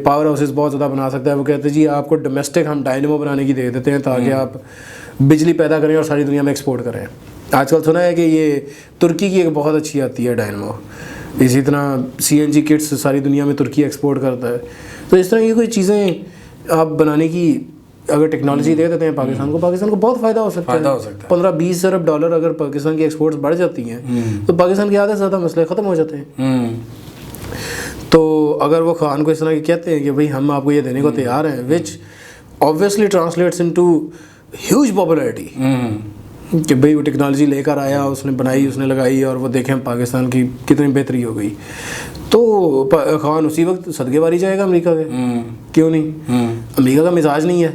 پاور ہاؤسز بہت زیادہ بنا سکتا ہے. وہ کہتے ہیں جی آپ کو ڈومیسٹک ہم ڈائنمو بنانے کی دے دیتے ہیں تاکہ آپ بجلی پیدا کریں اور ساری دنیا میں ایکسپورٹ کریں. آج کل سنا ہے کہ یہ ترکی کی ایک بہت اچھی آتی ہے ڈائنمو, اسی طرح CNG کٹس ساری دنیا میں ترکی ایکسپورٹ کرتا ہے. تو اس طرح کی کوئی چیزیں آپ بنانے کی اگر ٹیکنالوجی دے دیتے ہیں پاکستان کو بہت فائدہ ہو سکتا ہے. 15-20 ارب ڈالر اگر پاکستان کی ایکسپورٹس بڑھ جاتی ہیں تو پاکستان کے آدھے سے زیادہ مسئلے ختم ہو جاتے ہیں. تو اگر وہ خان کو اس طرح کہتے ہیں کہ بھائی ہم آپ کو یہ دینے کو تیار ہیں, وچ obviously translates into huge popularity, کہ بھئی وہ ٹیکنالوجی لے کر آیا, اس نے بنائی, اس نے لگائی, اور وہ دیکھیں پاکستان کی کتنی بہتری ہو گئی, تو خان اسی وقت صدقے واری جائے گا امریکہ کے. کیوں نہیں؟ امریکہ کا مزاج نہیں ہے.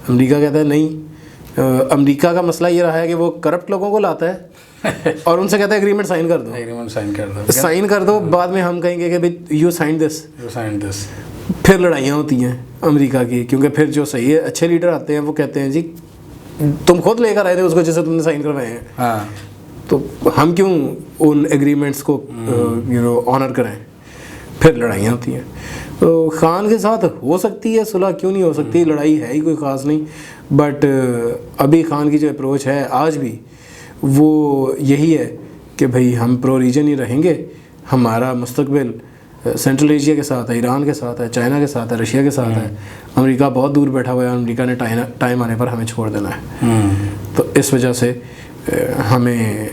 امریکہ کہتا ہے نہیں, امریکہ کا مسئلہ یہ رہا ہے کہ وہ کرپٹ لوگوں کو لاتا ہے اور ان سے کہتا ہے اگریمنٹ سائن کر دو, بعد میں ہم کہیں گے کہ بھئی یو سائن دس. پھر لڑائیاں ہوتی ہیں امریکہ کی, کیونکہ پھر جو صحیح ہے اچھے لیڈر آتے ہیں وہ کہتے ہیں جی تم خود لے کر آئے تھے اس کو جسے تم نے سائن کروائے ہیں, تو ہم کیوں ان ایگریمنٹس کو آنر کریں. پھر لڑائیاں ہوتی ہیں. تو خان کے ساتھ ہو سکتی ہے صلح, کیوں نہیں ہو سکتی, لڑائی ہے ہی کوئی خاص نہیں. بٹ ابھی خان کی جو اپروچ ہے آج بھی وہ یہی ہے کہ بھئی ہم پرو ریجن ہی رہیں گے, ہمارا مستقبل سینٹرل ایشیا کے ساتھ ہے, ایران کے ساتھ ہے, چائنا کے ساتھ ہے, رشیا کے ساتھ ہے. امریکہ بہت دور بیٹھا ہوا ہے, امریکہ نے ٹائم آنے پر ہمیں چھوڑ دینا ہے. تو اس وجہ سے ہمیں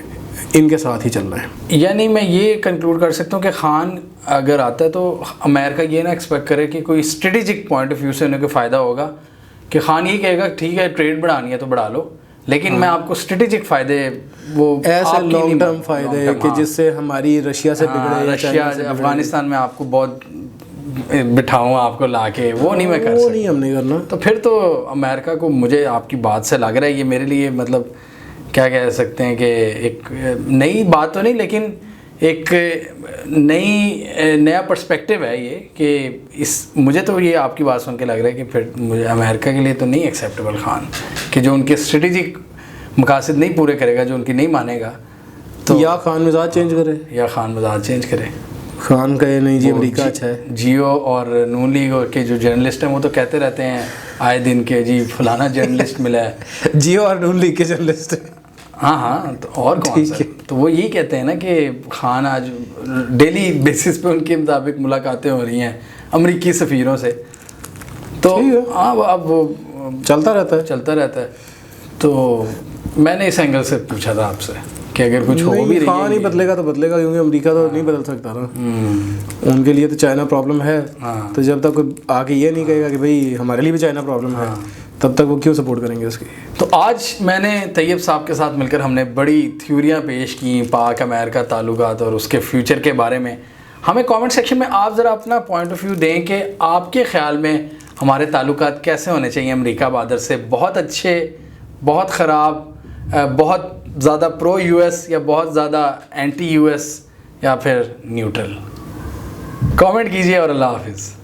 ان کے ساتھ ہی چلنا ہے. یعنی میں یہ کنکلوڈ کر سکتا ہوں کہ خان اگر آتا ہے تو امریکہ یہ نہ ایکسپیکٹ کرے کہ کوئی اسٹریٹجک پوائنٹ آف ویو سے انہیں کوئی فائدہ ہوگا, کہ خان یہ کہے گا ٹھیک ہے ٹریڈ بڑھانی ہے تو بڑھا لو, لیکن میں آپ کو اسٹریٹجک فائدے وہ ایسے لانگ ٹرم فائدے کہ جس سے ہماری رشیا سے بگڑے, رشیا افغانستان میں آپ کو بہت بٹھاؤں آپ کو لا کے, وہ نہیں میں کر سکتا, وہ نہیں ہم نہیں کرنا. تو پھر تو امریکہ کو مجھے آپ کی بات سے لگ رہا ہے یہ میرے لیے مطلب کیا کہہ سکتے ہیں کہ ایک نئی بات تو نہیں لیکن ایک نیا پرسپیکٹیو ہے یہ, کہ مجھے تو یہ آپ کی بات سن کے لگ رہا ہے کہ پھر مجھے امریکہ کے لیے تو نہیں ایکسیپٹیبل خان, کہ جو ان کے اسٹریٹجک مقاصد نہیں پورے کرے گا, جو ان کی نہیں مانے گا, تو یا خان مزاج چینج کرے, خان کہے نہیں جی امریکہ اچھا ہے. جیو اور نون لیگ کے جو جرنلسٹ ہیں وہ تو کہتے رہتے ہیں آئے دن کے جی فلانا جرنلسٹ ملا ہے. جیو اور نون لیگ کے جرنلسٹ, ہاں ہاں تو اور کون سا؟ تو وہ یہی کہتے ہیں نا کہ خان آج ڈیلی بیسس پہ ان کے مطابق ملاقاتیں ہو رہی ہیں امریکی سفیروں سے. تو ہاں اب وہ چلتا رہتا ہے. تو میں نے اس اینگل سے پوچھا تھا آپ سے کہ اگر کچھ ہو بھی خان نہیں بدلے گا تو بدلے گا, کیونکہ امریکہ تو نہیں بدل سکتا نا. ان کے لیے تو چائنا پرابلم ہے. تو جب تک کوئی آ کے یہ نہیں کہے گا کہ بھائی ہمارے لیے بھی چائنا پرابلم ہے, تب تک وہ کیوں سپورٹ کریں گے اس کی. تو آج میں نے طیب صاحب کے ساتھ مل کر ہم نے بڑی تھیوریاں پیش کی پاک امریکہ تعلقات اور اس کے فیوچر کے بارے میں. ہمیں کامنٹ سیکشن میں آپ ذرا اپنا پوائنٹ آف ویو دیں کہ آپ کے خیال میں ہمارے تعلقات کیسے ہونے چاہیے امریکہ بادر سے, بہت اچھے, بہت خراب, بہت زیادہ پرو یو ایس یا بہت زیادہ اینٹی یو ایس, یا پھر نیوٹرل. کامنٹ کیجیے اور اللہ حافظ.